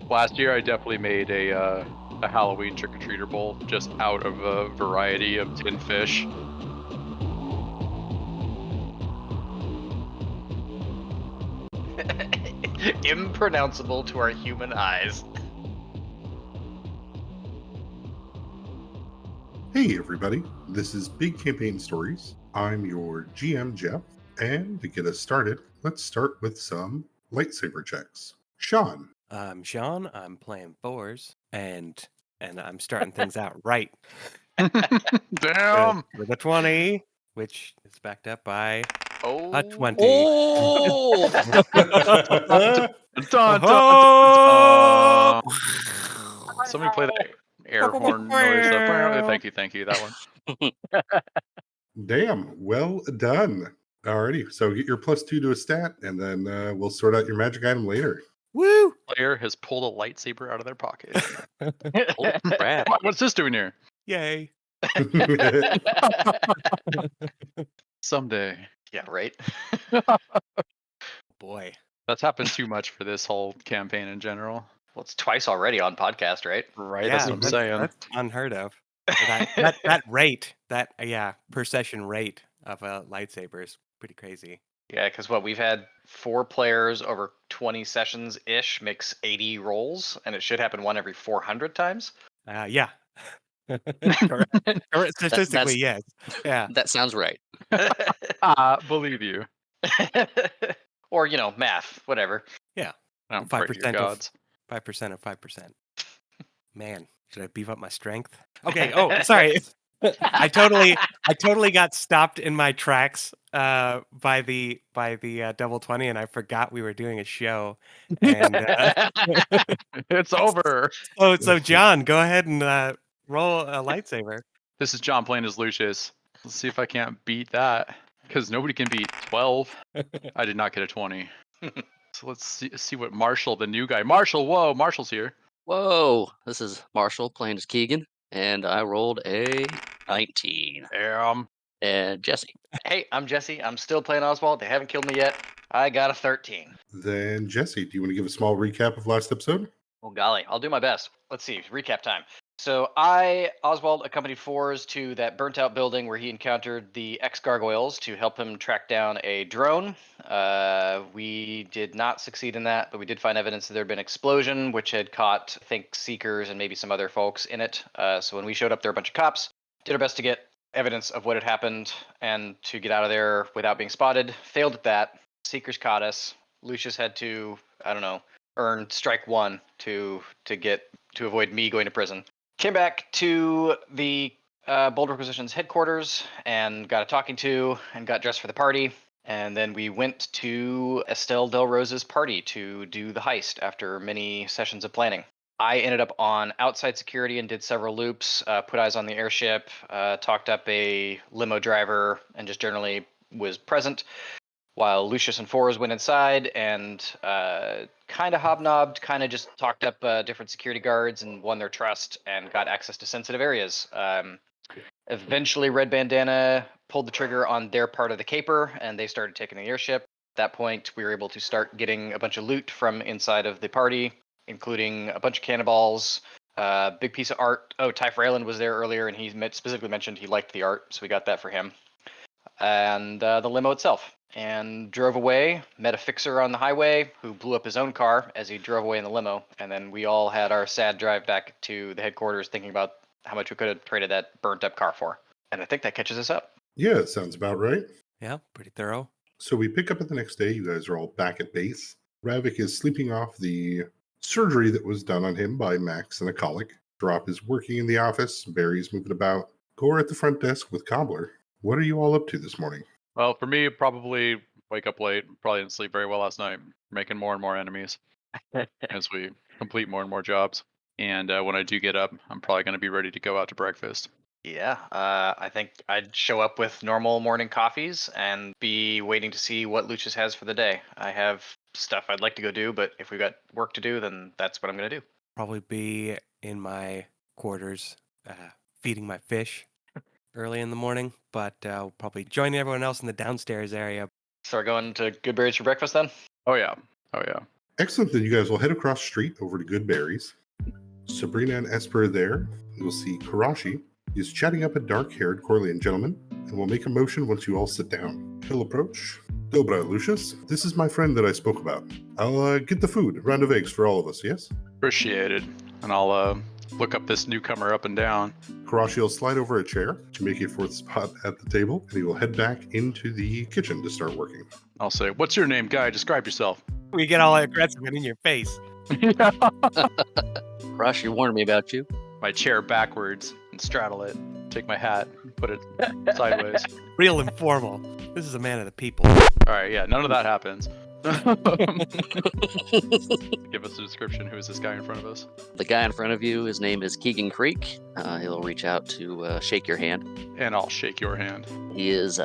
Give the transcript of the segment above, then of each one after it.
Last year, I definitely made a Halloween trick-or-treater bowl just out of a variety of tin fish. Impronounceable to our human eyes. Hey everybody, this is Big Campaign Stories. I'm your GM Jeff, and to get us started, let's start with some lightsaber checks. Sean. I'm Sean, I'm playing fours, and I'm starting things out right. Damn! With a 20, which is backed up by a 20. Oh! Dun, dun, Oh! dun. Somebody play that air horn noise. Thank you, that one. Damn, well done. Alrighty, so get your +2 to a stat, and then we'll sort out your magic item later. Woo! Player has pulled a lightsaber out of their pocket. Oh, crap. What's this doing here? Yay. Someday. Yeah, right. Boy. That's happened too much for this whole campaign in general. Well, it's twice already on podcast, right? Right, Yeah, that's what I'm saying. That's unheard of. That rate, per session rate of a lightsaber is pretty crazy. Yeah, because we've had 4 players over 20 sessions ish makes 80 rolls, and it should happen one every 400 times. Yeah. Correct. Statistically, yes. Yeah. That sounds right. Believe you. Or, math, whatever. Yeah. I'm afraid of your 5% gods. 5% of 5%. Man, should I beef up my strength? Okay. Oh, sorry. I totally got stopped in my tracks by the double 20, and I forgot we were doing a show. And It's over. so John, go ahead and roll a lightsaber. This is John playing as Lucius. Let's see if I can't beat that. Because nobody can beat 12. I did not get a 20. So let's see what Marshall, the new guy. Marshall, whoa, Marshall's here. Whoa. This is Marshall playing as Keegan, and I rolled a 19. And Jesse. Hey, I'm Jesse. I'm still playing Oswald. They haven't killed me yet. I got a 13. Then, Jesse, do you want to give a small recap of last episode? Oh, golly. I'll do my best. Let's see. Recap time. So Oswald, accompanied Fours to that burnt out building where he encountered the ex-gargoyles to help him track down a drone. We did not succeed in that, but we did find evidence that there had been an explosion, which had caught, I think, Seekers and maybe some other folks in it. So when we showed up, there were a bunch of cops. Did our best to get evidence of what had happened and to get out of there without being spotted. Failed at that. Seekers caught us. Lucius had to, earn strike 1 to avoid me going to prison. Came back to the Boulder Requisitions headquarters and got a talking to and got dressed for the party. And then we went to Estelle Del Rosa's party to do the heist after many sessions of planning. I ended up on outside security and did several loops, put eyes on the airship, talked up a limo driver, and just generally was present. While Lucius and Fours went inside and kind of hobnobbed, kind of just talked up different security guards and won their trust and got access to sensitive areas. Eventually, Red Bandana pulled the trigger on their part of the caper, and they started taking the airship. At that point, we were able to start getting a bunch of loot from inside of the party, including a bunch of cannonballs, big piece of art. Oh, Ty Freyland was there earlier, and he specifically mentioned he liked the art, so we got that for him. And the limo itself. And drove away, met a fixer on the highway who blew up his own car as he drove away in the limo. And then we all had our sad drive back to the headquarters thinking about how much we could have traded that burnt up car for. And I think that catches us up. Yeah, it sounds about right. Yeah, pretty thorough. So we pick up at the next day. You guys are all back at base. Ravik is sleeping off the surgery that was done on him by Max and a colic. Drop is working in the office. Barry's moving about. Gore at the front desk with Cobbler. What are you all up to this morning? Well, for me, probably wake up late. Probably didn't sleep very well last night. Making more and more enemies as we complete more and more jobs. And when I do get up, I'm probably going to be ready to go out to breakfast. Yeah, I think I'd show up with normal morning coffees and be waiting to see what Lucius has for the day. I have stuff I'd like to go do, but if we've got work to do, then that's what I'm going to do. Probably be in my quarters feeding my fish early in the morning, but probably joining everyone else in the downstairs area. So we're going to Goodberry's for breakfast then? Oh, yeah. Excellent. Then you guys will head across the street over to Good Berries. Sabrina and Esper are there. You'll see Karashi. He's chatting up a dark-haired Corlean gentleman and will make a motion once you all sit down. He'll approach. Dobra, Lucius. This is my friend that I spoke about. I'll get the food. A round of eggs for all of us, yes? Appreciated. And I'll look up this newcomer up and down. Karashi will slide over a chair to make a fourth spot at the table, and he will head back into the kitchen to start working. I'll say, "What's your name, guy? Describe yourself." We get all aggressive and in your face. Rashi warned me about you. My chair backwards and straddle it. Take my hat, put it sideways. Real informal. This is a man of the people. All right, yeah, none of that happens. Give us a description. Who is this guy in front of us? The guy in front of you, his name is Keegan Creek. He'll reach out to shake your hand. And I'll shake your hand. He is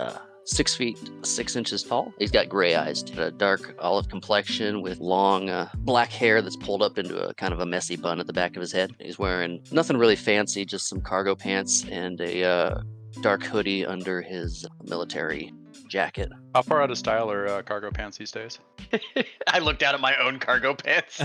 6 feet 6 inches tall. He's got gray eyes, a dark olive complexion with long black hair that's pulled up into a kind of a messy bun at the back of his head. He's wearing nothing really fancy, just some cargo pants and a dark hoodie under his military jacket. How far out of style are cargo pants these days? I looked down at my own cargo pants.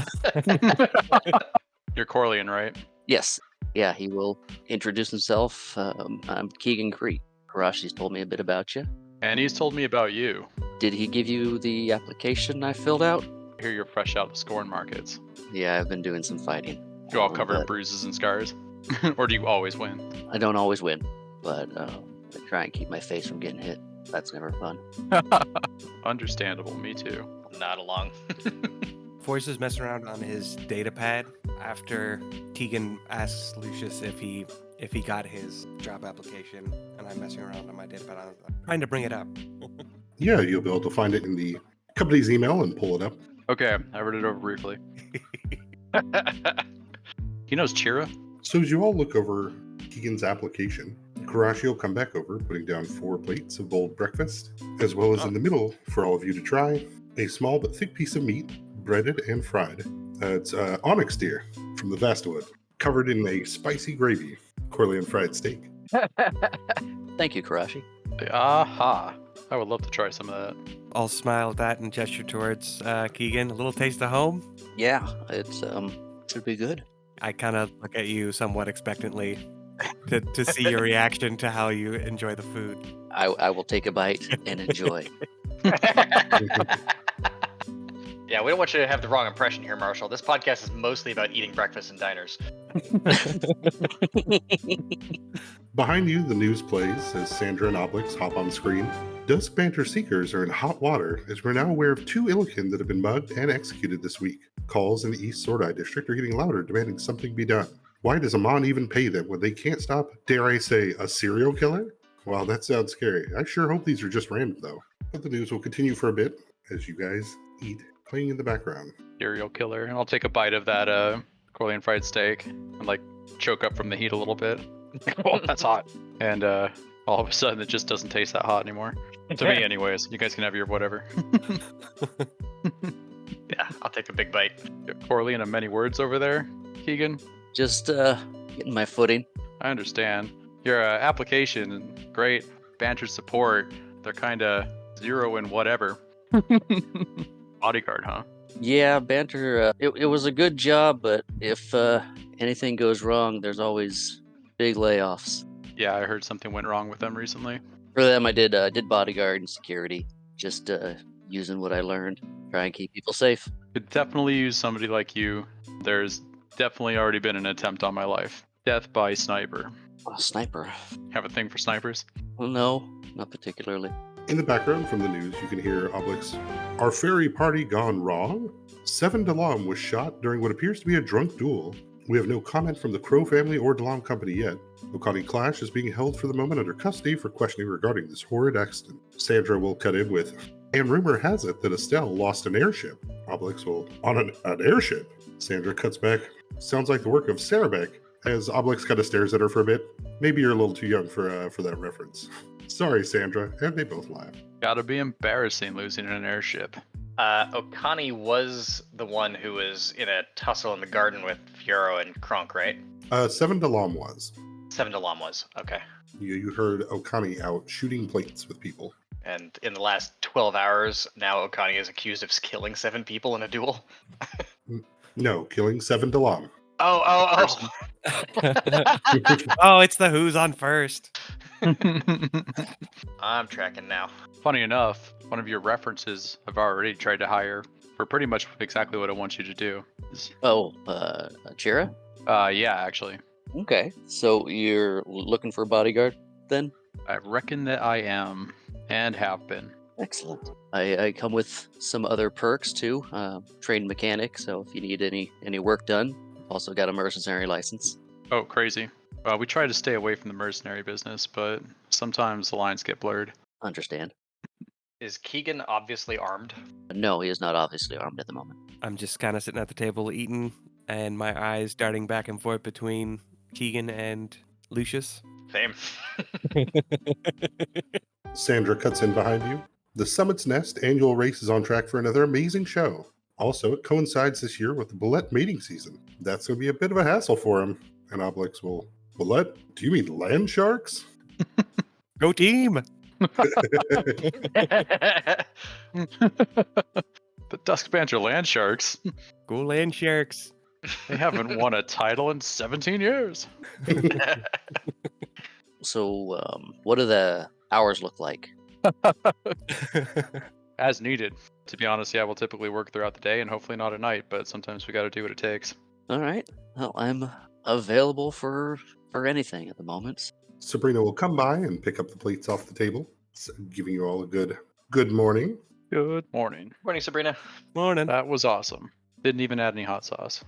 You're Corlean, right? Yes. Yeah, he will introduce himself. I'm Keegan Creek. Karashi's told me a bit about you. And he's told me about you. Did he give you the application I filled out? I hear you're fresh out of scorn markets. Yeah, I've been doing some fighting. You all covered in But bruises and scars? Or do you always win? I don't always win, but I try and keep my face from getting hit. That's never fun. Understandable, me too. Not along. Forrest is messing around on his data pad after Keegan asks Lucius if he got his job application, and I'm messing around on my data pad. I'm trying to bring it up. Yeah, you'll be able to find it in the company's email and pull it up. Okay, I read it over briefly. He knows Chira? So as you all look over Keegan's application, Karashi will come back over, putting down 4 plates of bold breakfast, as well as in the middle, for all of you to try, a small but thick piece of meat, breaded and fried. It's onyx deer from the Vastawood, covered in a spicy gravy, Corlean fried steak. Thank you, Karashi. Aha. I would love to try some of that. I'll smile at that and gesture towards Keegan. A little taste of home. Yeah, it's should be good. I kind of look at you somewhat expectantly to see your reaction to how you enjoy the food. I will take a bite and enjoy. Yeah, we don't want you to have the wrong impression here, Marshall. This podcast is mostly about eating breakfast in diners. Behind you, the news plays as Sandra and Obelix hop on screen. Dusk Banter Seekers are in hot water as we're now aware of 2 Illikin that have been mugged and executed this week. Calls in the East Sordai district are getting louder, demanding something be done. Why does Amon even pay them when they can't stop, dare I say, a serial killer? Wow, that sounds scary. I sure hope these are just random, though. But the news will continue for a bit as you guys eat, playing in the background. Serial killer. And I'll take a bite of that Corlean fried steak and like choke up from the heat a little bit. Oh, that's hot. And all of a sudden it just doesn't taste that hot anymore. To me anyways. You guys can have your whatever. Yeah, I'll take a big bite. Corlean of many words over there, Keegan. Just getting my footing. I understand. Your application, great. Banter support, they're kind of zero in whatever. Bodyguard, huh? Yeah, Banter, it was a good job, but if anything goes wrong, there's always big layoffs. Yeah, I heard something went wrong with them recently. For them, I did bodyguard and security, just using what I learned, try and keep people safe. Could definitely use somebody like you. There's definitely already been an attempt on my life. Death by sniper. A sniper? Have a thing for snipers? Well, no, not particularly. In the background from the news, you can hear Obelix. Our fairy party gone wrong? 7 Dalam was shot during what appears to be a drunk duel. We have no comment from the Crow family or Dalam company yet. Okani Clash is being held for the moment under custody for questioning regarding this horrid accident. Sandra will cut in with, and rumor has it that Estelle lost an airship. Obelix will, on an airship? Sandra cuts back. Sounds like the work of Sarabek, as Obelix kind of stares at her for a bit. Maybe you're a little too young for that reference. Sorry, Sandra, and they both laugh. Gotta be embarrassing losing an airship. Okani was the one who was in a tussle in the garden with Fiero and Kronk, right? 7 Dalam was. 7 Dalam was. Okay. You heard Okani out shooting plates with people. And in the last 12 hours, now Okani is accused of killing 7 people in a duel. No, killing 7 DeLong. Oh. Oh, it's the who's on first. I'm tracking now. Funny enough, one of your references I've already tried to hire for pretty much exactly what I want you to do. Oh, Chira? Yeah, actually. Okay, so you're looking for a bodyguard then? I reckon that I am and have been. Excellent. I come with some other perks too. Trained mechanic, so if you need any work done, also got a mercenary license. Oh, crazy. We try to stay away from the mercenary business, but sometimes the lines get blurred. Understand? Is Keegan obviously armed? No, he is not obviously armed at the moment. I'm just kind of sitting at the table eating, and my eyes darting back and forth between Keegan and Lucius. Same. Sandra cuts in behind you. The Summit's Nest annual race is on track for another amazing show. Also, it coincides this year with the bullet mating season. That's going to be a bit of a hassle for him. And Obelix will, bullet? Do you mean land sharks? Go team! The Duskbanter Land Sharks. Go land sharks! They haven't won a title in 17 years. So, what do the hours look like? As needed. To be honest, yeah, we'll typically work throughout the day and hopefully not at night, but sometimes we got to do what it takes. All right. Well, I'm available for anything at the moment. Sabrina will come by and pick up the plates off the table, giving you all a good morning. Good morning. Morning, Sabrina. Morning. That was awesome. Didn't even add any hot sauce.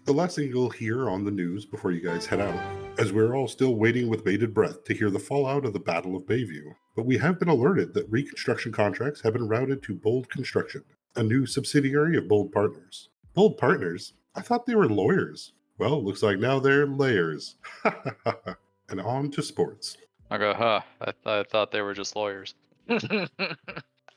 The last thing you'll hear on the news before you guys head out, as we're all still waiting with bated breath to hear the fallout of the Battle of Bayview. But we have been alerted that reconstruction contracts have been routed to Bold Construction, a new subsidiary of Bold Partners. Bold Partners? I thought they were lawyers. Well, looks like now they're layers. And on to sports. I go, huh, I thought they were just lawyers.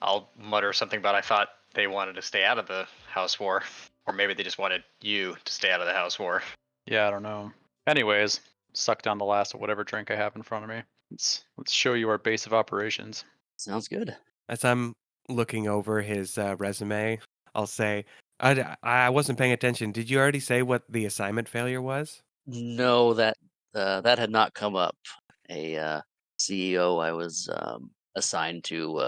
I'll mutter something about I thought they wanted to stay out of the house war. Or maybe they just wanted you to stay out of the house war. Yeah, I don't know. Anyways, suck down the last of whatever drink I have in front of me. Let's show you our base of operations. Sounds good. As I'm looking over his resume, I'll say, I wasn't paying attention. Did you already say what the assignment failure was? No, that had not come up. A CEO I was assigned to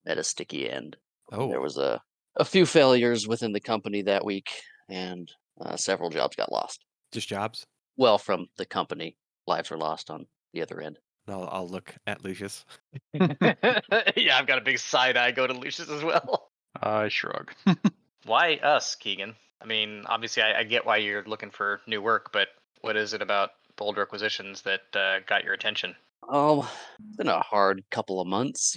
at a sticky end. Oh, There was a few failures within the company that week, and several jobs got lost. just jobs? Well, from the company, lives were lost on the other end. I'll look at Lucius. Yeah, I've got a big side eye go to Lucius as well. I shrug. Why us, Keegan? I mean, obviously, I get why you're looking for new work, but what is it about Bold Requisitions that got your attention? Oh, it's been a hard couple of months,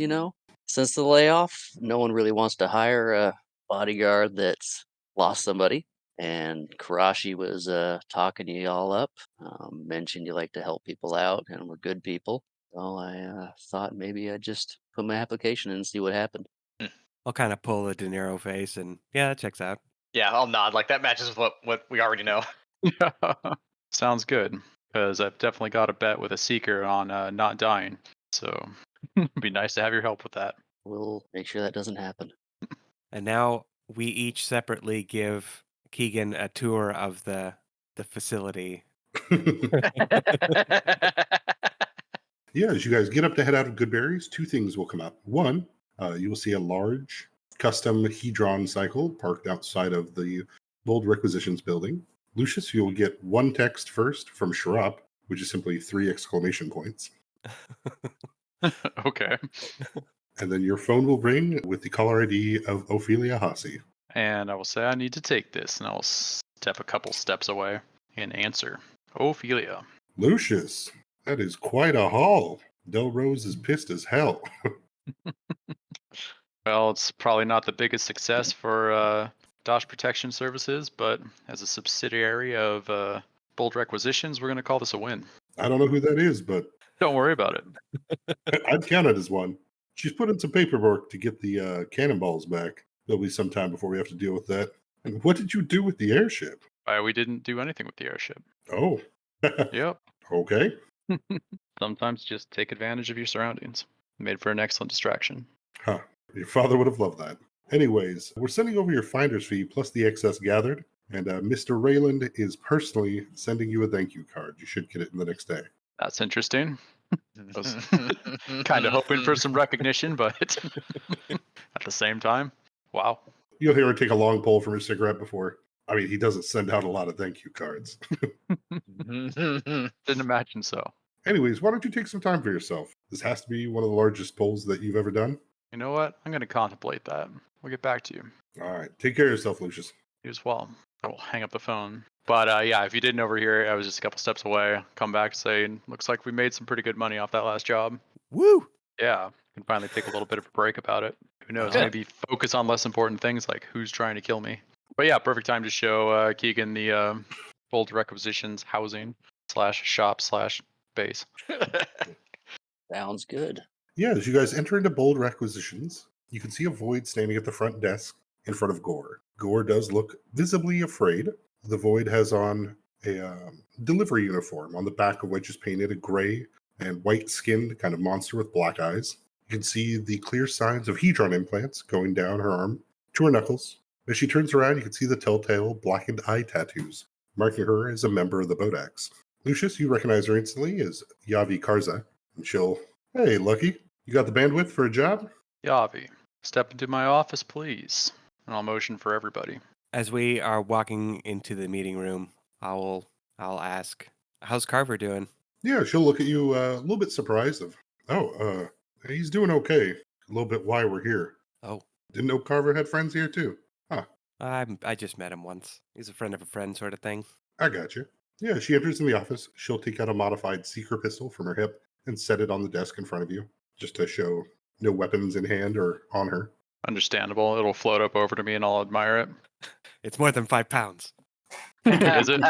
since the layoff. No one really wants to hire a bodyguard that's lost somebody. And Karashi was talking you all up, mentioned you like to help people out and we're good people. So I thought maybe I'd just put my application in and see what happened. I'll kind of pull a De Niro face, and yeah, that checks out. Yeah, I'll nod. Like, that matches with what we already know. Sounds good, because I've definitely got a bet with a seeker on not dying. So it'd be nice to have your help with that. We'll make sure that doesn't happen. And now we each separately give Keegan a tour of the facility. Yeah, as you guys get up to head out of Goodberries, two things will come up. One, you will see a large custom Hedron cycle parked outside of the Bold Requisitions building. Lucius, you'll get one text first from Sharap, which is simply 3 exclamation points. Okay. And then your phone will ring with the caller ID of Ophelia Hossie. And I will say I need to take this, and I'll step a couple steps away and answer. Ophelia. Lucius, that is quite a haul. Del Rose is pissed as hell. Well, it's probably not the biggest success for Dosh Protection Services, but as a subsidiary of Bold Requisitions, we're going to call this a win. I don't know who that is, but Don't worry about it. I'd count it as one. She's put in some paperwork to get the cannonballs back. There'll be some time before we have to deal with that. And what did you do with the airship? We didn't do anything with the airship. Oh. Yep. Okay. Sometimes just take advantage of your surroundings. Made for an excellent distraction. Huh. Your father would have loved that. Anyways, we're sending over your finder's fee plus the excess gathered, and Mr. Rayland is personally sending you a thank you card. You should get it in the next day. That's interesting. Was kind of hoping for some recognition, but at the same time, wow. You'll hear him take a long pull from his cigarette before. I mean, he doesn't send out a lot of thank you cards. Didn't imagine so. Anyways, why don't you take some time for yourself? This has to be one of the largest pulls that you've ever done. You know what? I'm going to contemplate that. We'll get back to you. All right. Take care of yourself, Lucius. You as well. I will hang up the phone. But yeah, if you didn't overhear, I was just a couple steps away. Come back saying, looks like we made some pretty good money off that last job. Woo! Yeah, can finally take a little bit of a break about it. Who knows? Good. Maybe focus on less important things like who's trying to kill me. But yeah, perfect time to show Keegan the bold requisitions housing /shop/base. Sounds good. Yeah, as you guys enter into bold requisitions, you can see a Void standing at the front desk in front of Gore. Gore does look visibly afraid. The Void has on a delivery uniform on the back of which is painted a gray and white-skinned kind of monster with black eyes. You can see the clear signs of hedron implants going down her arm to her knuckles. As she turns around, you can see the telltale blackened eye tattoos, marking her as a member of the Bodaks. Lucius, you recognize her instantly as Yavi Karza, and she'll, hey, Lucky, you got the bandwidth for a job? Yavi, step into my office, please. And I'll motion for everybody. As we are walking into the meeting room, I'll ask, "How's Carver doing?" Yeah, she'll look at you a little bit surprised of, he's doing okay. A little bit why we're here. Oh, Didn't know Carver had friends here too. I just met him once. He's a friend of a friend, sort of thing. I got you. Yeah, she enters in the office. She'll take out a modified seeker pistol from her hip and set it on the desk in front of you, just to show no weapons in hand or on her. Understandable. It'll float up over to me and I'll admire it. It's more than 5 pounds. Is it?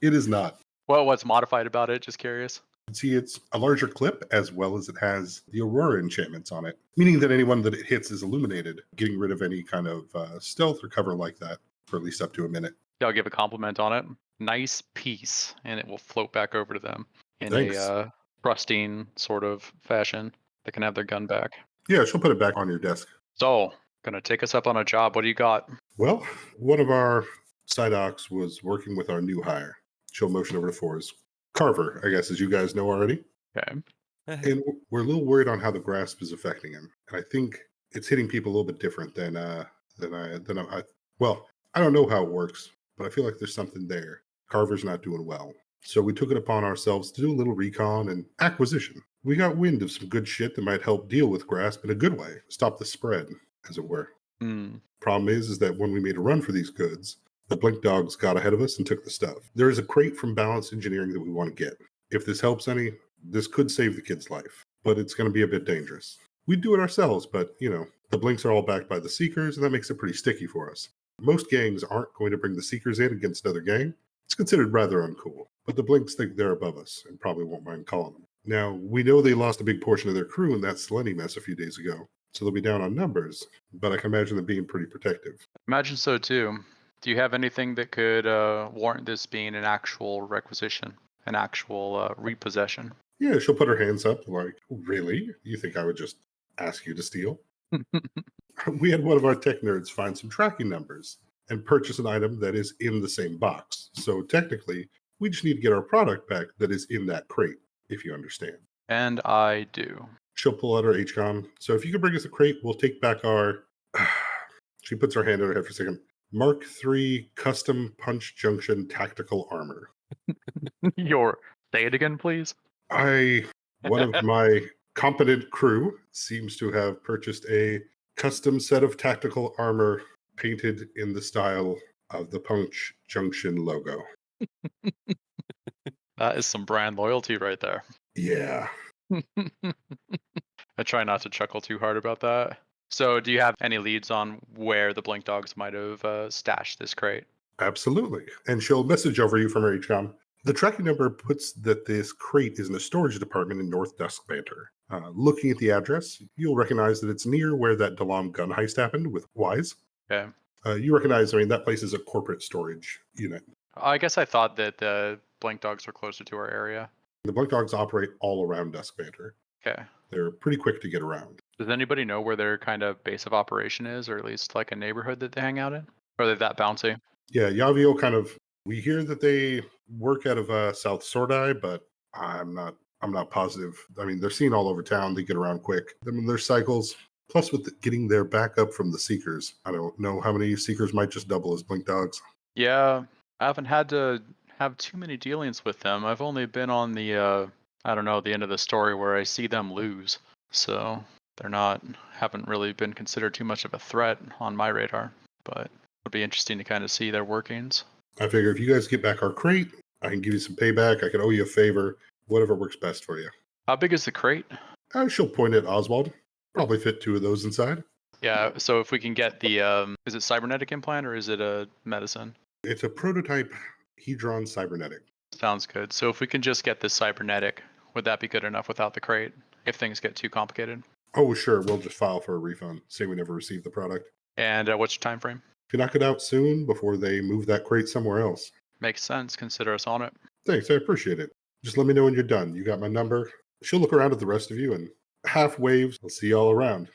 It is not. Well, what's modified about it? Just curious. See, it's a larger clip as well as it has the Aurora enchantments on it, meaning that anyone that it hits is illuminated, getting rid of any kind of stealth or cover like that for at least up to a minute. I'll give a compliment on it. Nice piece, and it will float back over to them in Thanks. a pristine sort of fashion. They can have their gun back. Yeah, she'll put it back on your desk. So, gonna take us up on a job. What do you got? Well, one of our side ocs was working with our new hire. She'll motion over to Fours. Carver, I guess, as you guys know already. Okay. And we're a little worried on how the grasp is affecting him. And I think it's hitting people a little bit different than I don't know how it works, but I feel like there's something there. Carver's not doing well. So we took it upon ourselves to do a little recon and acquisition. We got wind of some good shit that might help deal with grasp in a good way, stop the spread, as it were. Problem is that when we made a run for these goods, the Blink Dogs got ahead of us and took the stuff. There is a crate from Balanced Engineering that we want to get. If this helps any, this could save the kid's life, but it's going to be a bit dangerous. We'd do it ourselves, but, the Blinks are all backed by the Seekers, and that makes it pretty sticky for us. Most gangs aren't going to bring the Seekers in against another gang. It's considered rather uncool, but the Blinks think they're above us and probably won't mind calling them. Now, we know they lost a big portion of their crew in that Selene mess a few days ago, so they'll be down on numbers, but I can imagine them being pretty protective. Imagine so too. Do you have anything that could warrant this being an actual requisition, an actual repossession? Yeah, she'll put her hands up like, really? You think I would just ask you to steal? We had one of our tech nerds find some tracking numbers and purchase an item that is in the same box. So technically, we just need to get our product back that is in that crate, if you understand. And I do. She'll pull out her HCOM. So if you could bring us a crate, we'll take back our... She puts her hand on her head for a second. Mark III Custom Punch Junction Tactical Armor. Say it again, please. One of my competent crew seems to have purchased a custom set of tactical armor painted in the style of the Punch Junction logo. That is some brand loyalty right there. Yeah. I try not to chuckle too hard about that. So do you have any leads on where the Blink Dogs might have stashed this crate? Absolutely. And she'll message over you from her HCOM. The tracking number puts that this crate is in a storage department in North Dusk Banter. Looking at the address, you'll recognize that it's near where that Dalam gun heist happened with Wise. Okay. You recognize, that place is a corporate storage unit. I guess I thought that the Blink Dogs were closer to our area. The Blink Dogs operate all around Dusk Banter. Okay. They're pretty quick to get around. Does anybody know where their kind of base of operation is, or at least like a neighborhood that they hang out in? Or are they that bouncy? Yeah, Yavio kind of. We hear that they work out of South Sordai, but I'm not positive. I mean, they're seen all over town. They get around quick. I mean, their cycles. Plus, with getting their backup from the Seekers, I don't know how many Seekers might just double as Blink Dogs. Yeah, I haven't had to have too many dealings with them. I've only been on the I don't know, the end of the story where I see them lose. So haven't really been considered too much of a threat on my radar. But it'll be interesting to kind of see their workings. I figure if you guys get back our crate, I can give you some payback. I can owe you a favor. Whatever works best for you. How big is the crate? She'll point at Oswald. Probably fit 2 of those inside. Yeah, so if we can get the is it cybernetic implant or is it a medicine? It's a prototype Hedron cybernetic. Sounds good. So if we can just get this cybernetic, would that be good enough without the crate if things get too complicated? Oh, sure. We'll just file for a refund. Say we never received the product. And what's your time frame? If you knock it out soon before they move that crate somewhere else. Makes sense. Consider us on it. Thanks. I appreciate it. Just let me know when you're done. You got my number. She'll look around at the rest of you and half waves. I'll see you all around.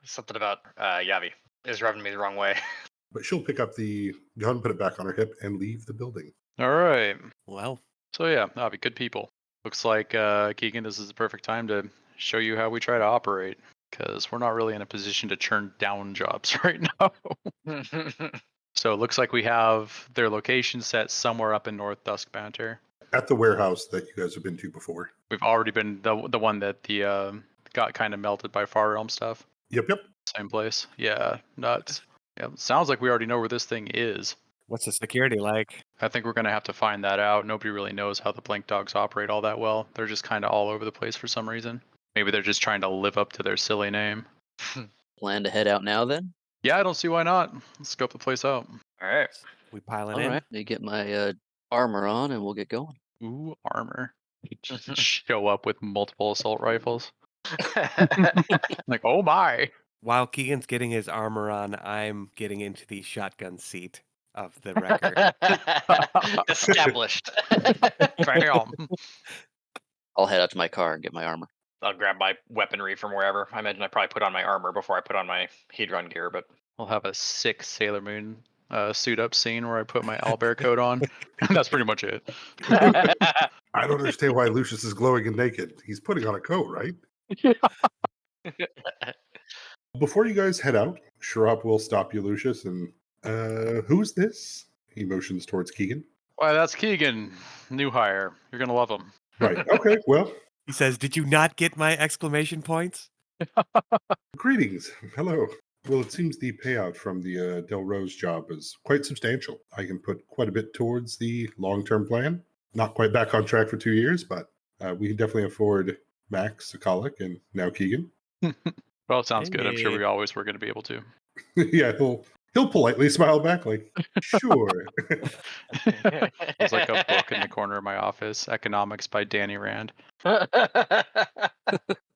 Something about Yavi is rubbing me the wrong way. But she'll pick up the gun, put it back on her hip, and leave the building. All right. Well, So yeah, that'll be good people. Looks like Keegan, this is the perfect time to show you how we try to operate, because we're not really in a position to turn down jobs right now. So it looks like we have their location set somewhere up in North Dusk Banter. At the warehouse that you guys have been to before. We've already been the one that the got kind of melted by Far Realm stuff. Yep. Same place. Yeah, nuts. Yeah, sounds like we already know where this thing is. what's the security like? I think we're gonna have to find that out. Nobody really knows how the Blink Dogs operate all that well. They're just kind of all over the place for some reason. Maybe they're just trying to live up to their silly name. Plan to head out now then? Yeah, I don't see why not. Let's scope the place out. All right. We piling All in. right. You get my armor on and we'll get going. Ooh, armor. Just show up with multiple assault rifles. Like, oh my. While Keegan's getting his armor on, I'm getting into the shotgun seat of the wrecker. Established. Bam. I'll head out to my car and get my armor. I'll grab my weaponry from wherever. I imagine I probably put on my armor before I put on my Hedron gear, but We'll have a sick Sailor Moon suit up scene where I put my owlbear coat on. And that's pretty much it. I don't understand why Lucius is glowing and naked. He's putting on a coat, right? Before you guys head out, Sharap will stop you, Lucius, and who's this? He motions towards Keegan. Why, that's Keegan, new hire. You're gonna love him. Right. Okay. Well, He says, "Did you not get my exclamation points?" greetings. Hello. Well, it seems the payout from the Del Rose job is quite substantial. I can put quite a bit towards the long-term plan. Not quite back on track for 2 years, but we can definitely afford Max, Akalik, and now Keegan. Well, it sounds good. I'm sure Hey. we always were gonna be able to. Yeah, he'll politely smile back like, sure. There's like a book in the corner of my office, Economics by Danny Rand.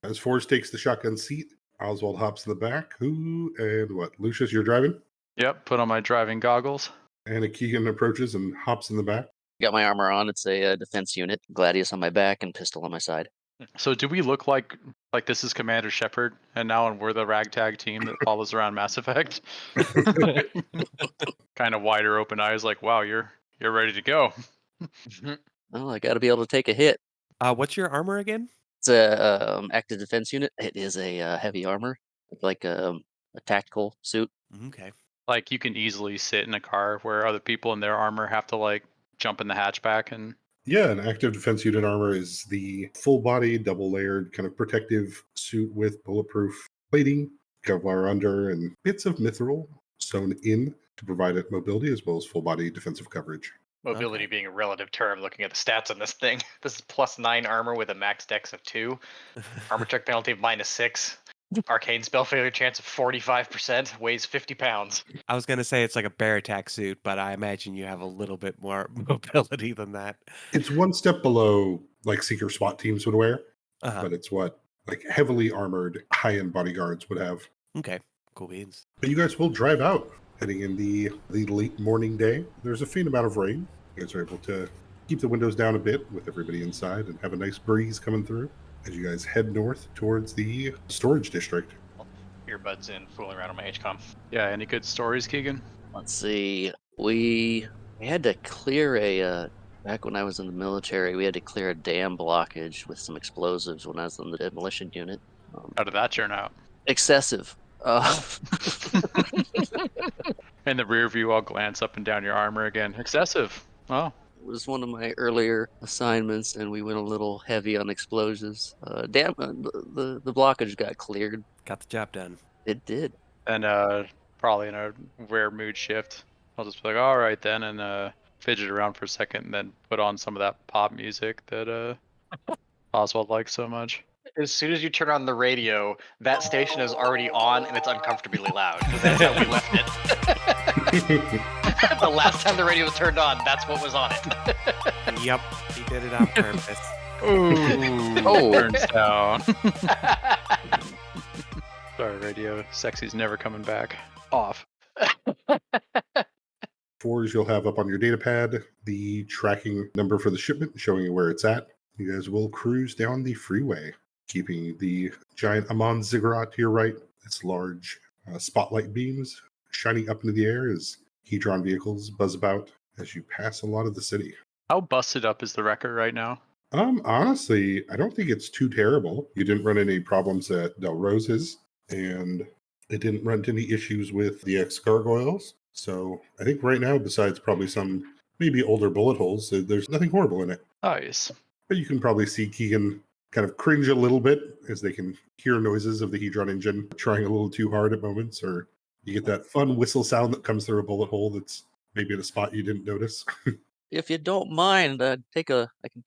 As Forrest takes the shotgun seat, Oswald hops in the back. Who and what? Lucius, you're driving? Yep, put on my driving goggles. And Keegan approaches and hops in the back. Got my armor on. It's a defense unit. Gladius on my back and pistol on my side. So do we look like this is Commander Shepard, and now we're the ragtag team that follows around Mass Effect? Kind of wider open eyes, like, wow, you're ready to go. Well, I got to be able to take a hit. What's your armor again? It's a active defense unit. It is a heavy armor, like a tactical suit. Okay. Like you can easily sit in a car where other people in their armor have to like jump in the hatchback and. Yeah, an active defense unit armor is the full body, double layered kind of protective suit with bulletproof plating, Kevlar under, and bits of mithril sewn in to provide it mobility as well as full body defensive coverage. Mobility Okay. being a relative term, looking at the stats on this thing. This is +9 armor with a max dex of 2. Armor check penalty of -6. Arcane spell failure chance of 45%. Weighs 50 pounds. I was gonna say it's like a bear attack suit, but I imagine you have a little bit more mobility than that. It's one step below like Seeker SWAT teams would wear, Uh-huh. but it's what like heavily armored high-end bodyguards would have. Okay. Cool beans. But you guys will drive out heading in the late morning day. There's a faint amount of rain. You guys are able to keep the windows down a bit with everybody inside and have a nice breeze coming through. as you guys head north towards the storage district. Earbuds in, fooling around on my HCOM. Yeah, any good stories, Keegan? Let's see. We had to clear back when I was in the military, we had to clear a dam blockage with some explosives when I was in the demolition unit. How did that turn out? Excessive. In the rear view, I'll glance up and down your armor again. Excessive. Oh, It was one of my earlier assignments, and we went a little heavy on explosives. The blockage got cleared. Got the job done. It did. and probably in a rare mood shift, I'll just be like, all right then, and fidget around for a second, and then put on some of that pop music that Oswald likes so much. As soon as you turn on the radio, that station is already on and it's uncomfortably loud. 'Cause that's how we left it. The last time the radio was turned on, that's what was on it. Yep, he did it on purpose. Ooh, turns down. Sorry, radio. Sexy's never coming back. Off. Fours, you'll have up on your data pad the tracking number for the shipment, showing you where it's at. You guys will cruise down the freeway, keeping the giant Amon ziggurat to your right. Its large spotlight beams shining up into the air as Hedron vehicles buzz about as you pass a lot of the city. How busted up is the record right now? Honestly, I don't think it's too terrible. You didn't run any problems at Del Rose's, and it didn't run into any issues with the ex-gargoyles. So I think right now, besides probably some maybe older bullet holes, there's nothing horrible in it. Nice. But you can probably see Keegan kind of cringe a little bit as they can hear noises of the Hedron engine trying a little too hard at moments, or you get that fun whistle sound that comes through a bullet hole that's maybe in a spot you didn't notice. If you don't mind, I can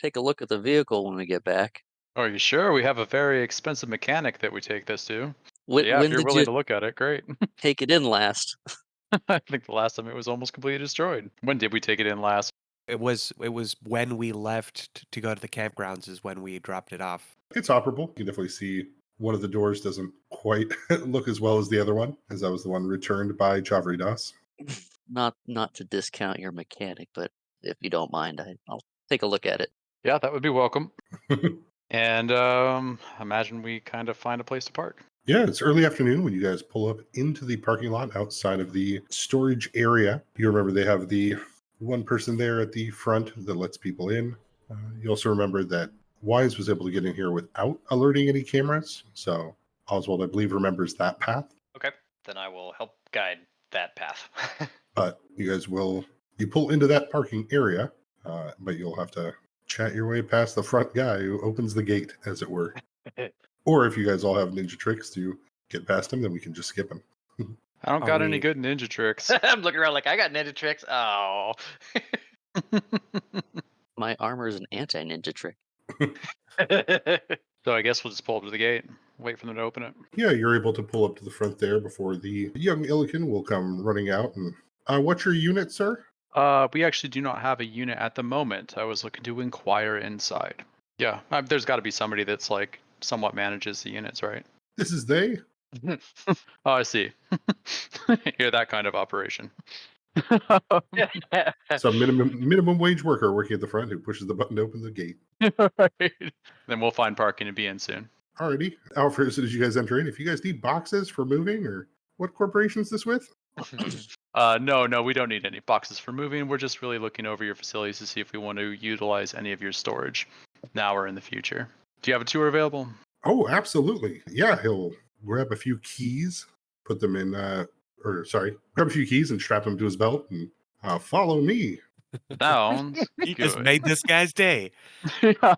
take a look at the vehicle when we get back. Are you sure? We have a very expensive mechanic that we take this to. When, Yeah, when if you're did willing you to look at it, great. take it in last? I think the last time it was almost completely destroyed. When did we take it in last? It was when we left to go to the campgrounds is when we dropped it off. It's operable. You can definitely see one of the doors doesn't quite look as well as the other one, as that was the one returned by Chavri Das. Not to discount your mechanic, but if you don't mind, I'll take a look at it. Yeah, that would be welcome. And imagine we kind of find a place to park. Yeah, it's early afternoon when you guys pull up into the parking lot outside of the storage area. You remember they have the one person there at the front that lets people in. You also remember that Wise was able to get in here without alerting any cameras. So Oswald, I believe, remembers that path. Okay, then I will help guide that path. But you guys you pull into that parking area, but you'll have to chat your way past the front guy who opens the gate, as it were. Or if you guys all have ninja tricks to get past him, then we can just skip him. I don't got any good ninja tricks. I'm looking around like, I got ninja tricks. Oh. My armor is an anti-ninja trick. So I guess we'll just pull up to the gate, wait for them to open it. Yeah, you're able to pull up to the front there before the young Illikin will come running out. And what's your unit, sir? We actually do not have a unit at the moment. I was looking to inquire inside. Yeah, there's got to be somebody that's like somewhat manages the units, right? This is they. Oh, I see. You're that kind of operation. So minimum wage worker working at the front who pushes the button to open the gate. Right. Then we'll find parking to be in soon. Alrighty. Alfred, as soon as you guys enter in, if you guys need boxes for moving, or what corporation is this with? No, we don't need any boxes for moving. We're just really looking over your facilities to see if we want to utilize any of your storage now or in the future. Do you have a tour available? Oh, absolutely. Yeah, he'll grab a few keys, put them in, grab a few keys and strap them to his belt and follow me. Sounds You just good. made this guy's day. Yeah,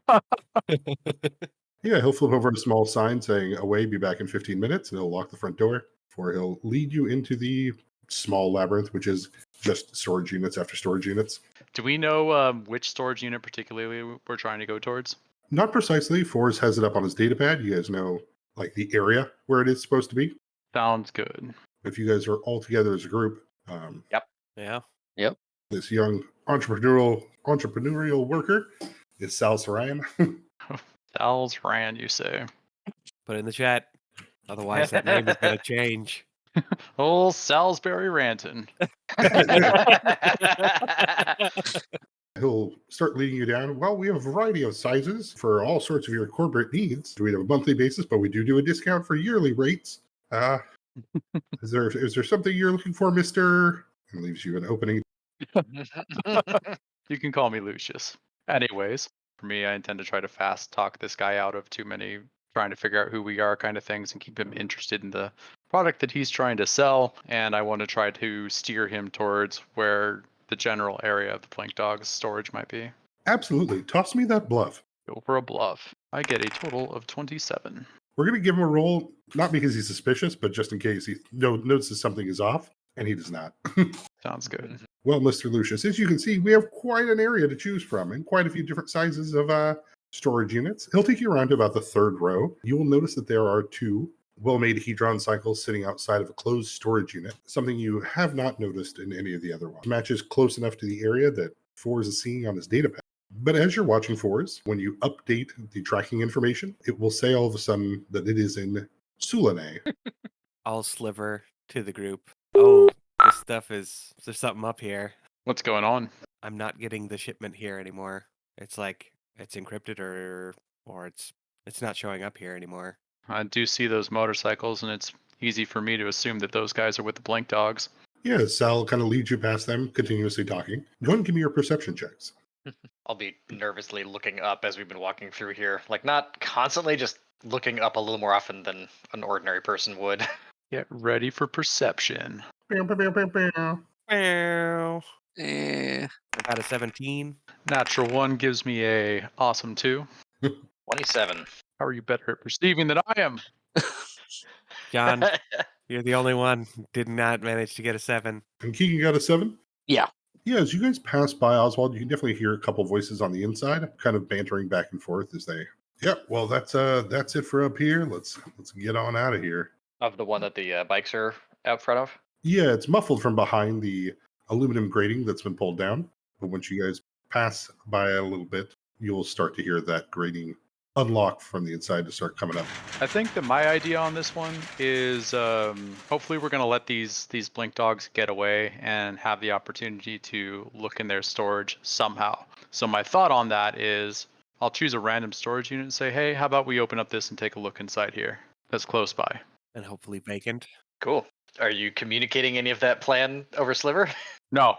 he'll flip over a small sign saying, away, be back in 15 minutes, and he'll lock the front door before he'll lead you into the small labyrinth, which is just storage units after storage units. Do we know which storage unit particularly we're trying to go towards? Not precisely. Fours has it up on his data pad. You guys know like the area where it is supposed to be. Sounds good. If you guys are all together as a group, Yeah. this young entrepreneurial worker is Sal Saran. Sal's Rand, you say? Put it in the chat. Otherwise, that name is going to change. Old Salisbury Ranton. He'll start leading you down. Well, we have a variety of sizes for all sorts of your corporate needs. We have a monthly basis, but we do a discount for yearly rates. Is there something you're looking for, Mister? And leaves you an opening. You can call me Lucius. Anyways, for me, I intend to try to fast talk this guy out of too many trying to figure out who we are kind of things and keep him interested in the product that he's trying to sell. And I want to try to steer him towards where the general area of the Blink Dog's storage might be. Absolutely. Toss me that bluff. Go for a bluff. I get a total of 27. We're going to give him a roll, not because he's suspicious, but just in case he notices something is off, and he does not. Sounds good. Well, Mr. Lucius, as you can see, we have quite an area to choose from and quite a few different sizes of storage units. He'll take you around to about the third row. You will notice that there are two well-made hedron cycles sitting outside of a closed storage unit, something you have not noticed in any of the other ones. Matches close enough to the area that Fours is seeing on his data pad. But as you're watching Fours, when you update the tracking information, it will say all of a sudden that it is in Sulane. I'll sliver to the group. Oh, this stuff is. There's something up here. What's going on? I'm not getting the shipment here anymore. It's like it's encrypted or it's not showing up here anymore. I do see those motorcycles, and it's easy for me to assume that those guys are with the Blink Dogs. Yeah, Sal kind of leads you past them, continuously talking. Go ahead and give me your perception checks. I'll be nervously looking up as we've been walking through here. Like, not constantly, just looking up a little more often than an ordinary person would. Get ready for perception. Well, Eh, about a 17. Natural 1 gives me a awesome 2. 27. How are you better at perceiving than I am? John, you're the only one who did not manage to get a 7. And Keegan got a 7? Yeah. Yeah, as you guys pass by Oswald, you can definitely hear a couple voices on the inside, kind of bantering back and forth as they. Yep, well that's it for up here. Let's get on out of here. Of the one that the bikes are out front of? Yeah, it's muffled from behind the aluminum grating that's been pulled down. But once you guys pass by a little bit, you'll start to hear that grating unlock from the inside to start coming up. I think that my idea on this one is hopefully we're going to let these Blink Dogs get away and have the opportunity to look in their storage somehow. So my thought on that is I'll choose a random storage unit and say, hey, how about we open up this and take a look inside here that's close by. And hopefully vacant. Cool. Are you communicating any of that plan over Sliver? No.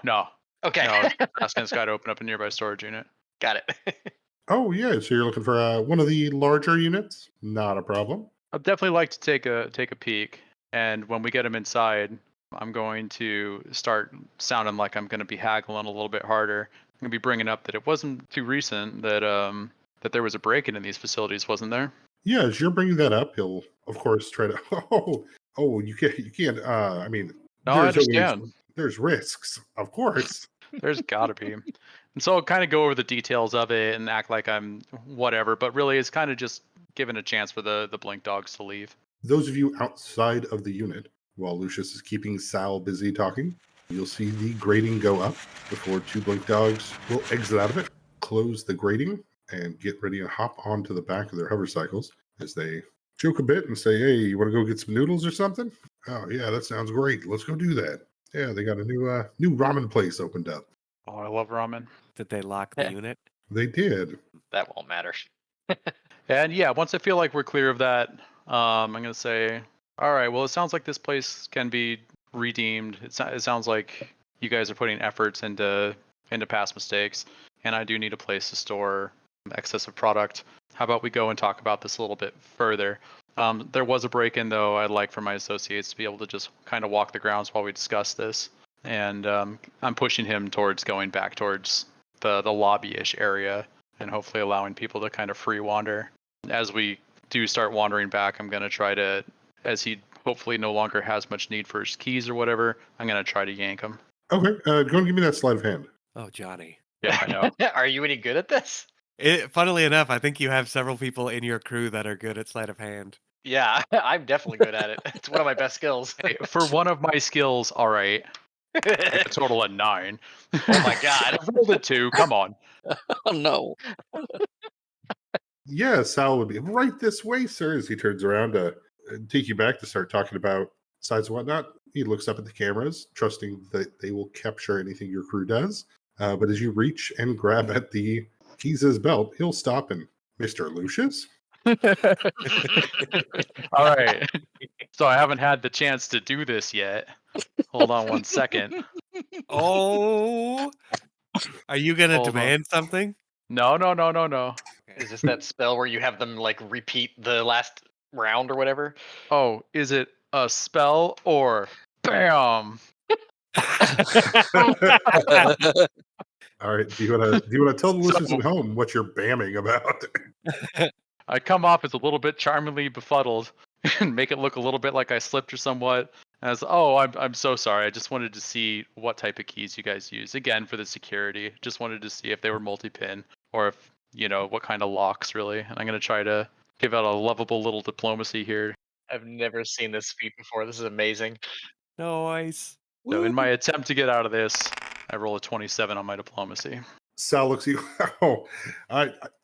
Okay. No, asking this guy to open up a nearby storage unit. Got it. Oh yeah, so you're looking for one of the larger units? Not a problem. I'd definitely like to take a peek, and when we get him inside, I'm going to start sounding like I'm going to be haggling a little bit harder. I'm going to be bringing up that it wasn't too recent that that there was a break-in in these facilities, wasn't there? Yeah, as you're bringing that up, he'll of course try to. You can't. I mean, No, I there's always- understand. there's risks, of course. There's got to be. And so I'll kind of go over the details of it and act like I'm whatever, but really it's kind of just giving a chance for the Blink Dogs to leave. Those of you outside of the unit, while Lucius is keeping Sal busy talking, you'll see the grating go up before two Blink Dogs will exit out of it, close the grating, and get ready to hop onto the back of their hover cycles as they joke a bit and say, hey, you want to go get some noodles or something? Oh, yeah, that sounds great. Let's go do that. Yeah, they got a new ramen place opened up. Oh, I love ramen. Did they lock the unit? They did. That won't matter. And yeah, once I feel like we're clear of that, I'm going to say, all right, well, it sounds like this place can be redeemed. It sounds like you guys are putting efforts into past mistakes, and I do need a place to store excessive product. How about we go and talk about this a little bit further? There was a break-in, though. I'd like for my associates to be able to just kind of walk the grounds while we discuss this. And I'm pushing him towards going back towards the lobby-ish area and hopefully allowing people to kind of free wander. As we do start wandering back, I'm going to try to, as he hopefully no longer has much need for his keys or whatever, I'm going to try to yank him. Okay, go and give me that sleight of hand. Oh, Johnny. Yeah, I know. Are you any good at this? Funnily enough, I think you have several people in your crew that are good at sleight of hand. Yeah, I'm definitely good at it. It's one of my best skills. Hey, for one of my skills, all right. A total of 9. Oh my god. I rolled a 2. Come on. Oh no. Yeah, Sal would be right this way, sir, as he turns around to take you back to start talking about size and whatnot. He looks up at the cameras, trusting that they will capture anything your crew does. But as you reach and grab at the keys' belt, he'll stop and, Mr. Lucius? All right. So I haven't had the chance to do this yet. Hold on one second. Oh, are you gonna Hold on. demand something? No, no, no, no, no. Is this that spell where you have them like repeat the last round or whatever? Oh, is it a spell or bam? All right. Do you wanna tell the listeners So- at home what you're bamming about? I come off as a little bit charmingly befuddled and make it look a little bit like I slipped or somewhat. As I'm so sorry. I just wanted to see what type of keys you guys use. Again, for the security. Just wanted to see if they were multi-pin or if what kind of locks really. And I'm gonna try to give out a lovable little diplomacy here. I've never seen this feat before. This is amazing. Nice. So in my attempt to get out of this, I roll a 27 on my diplomacy. Sal looks at you. Oh,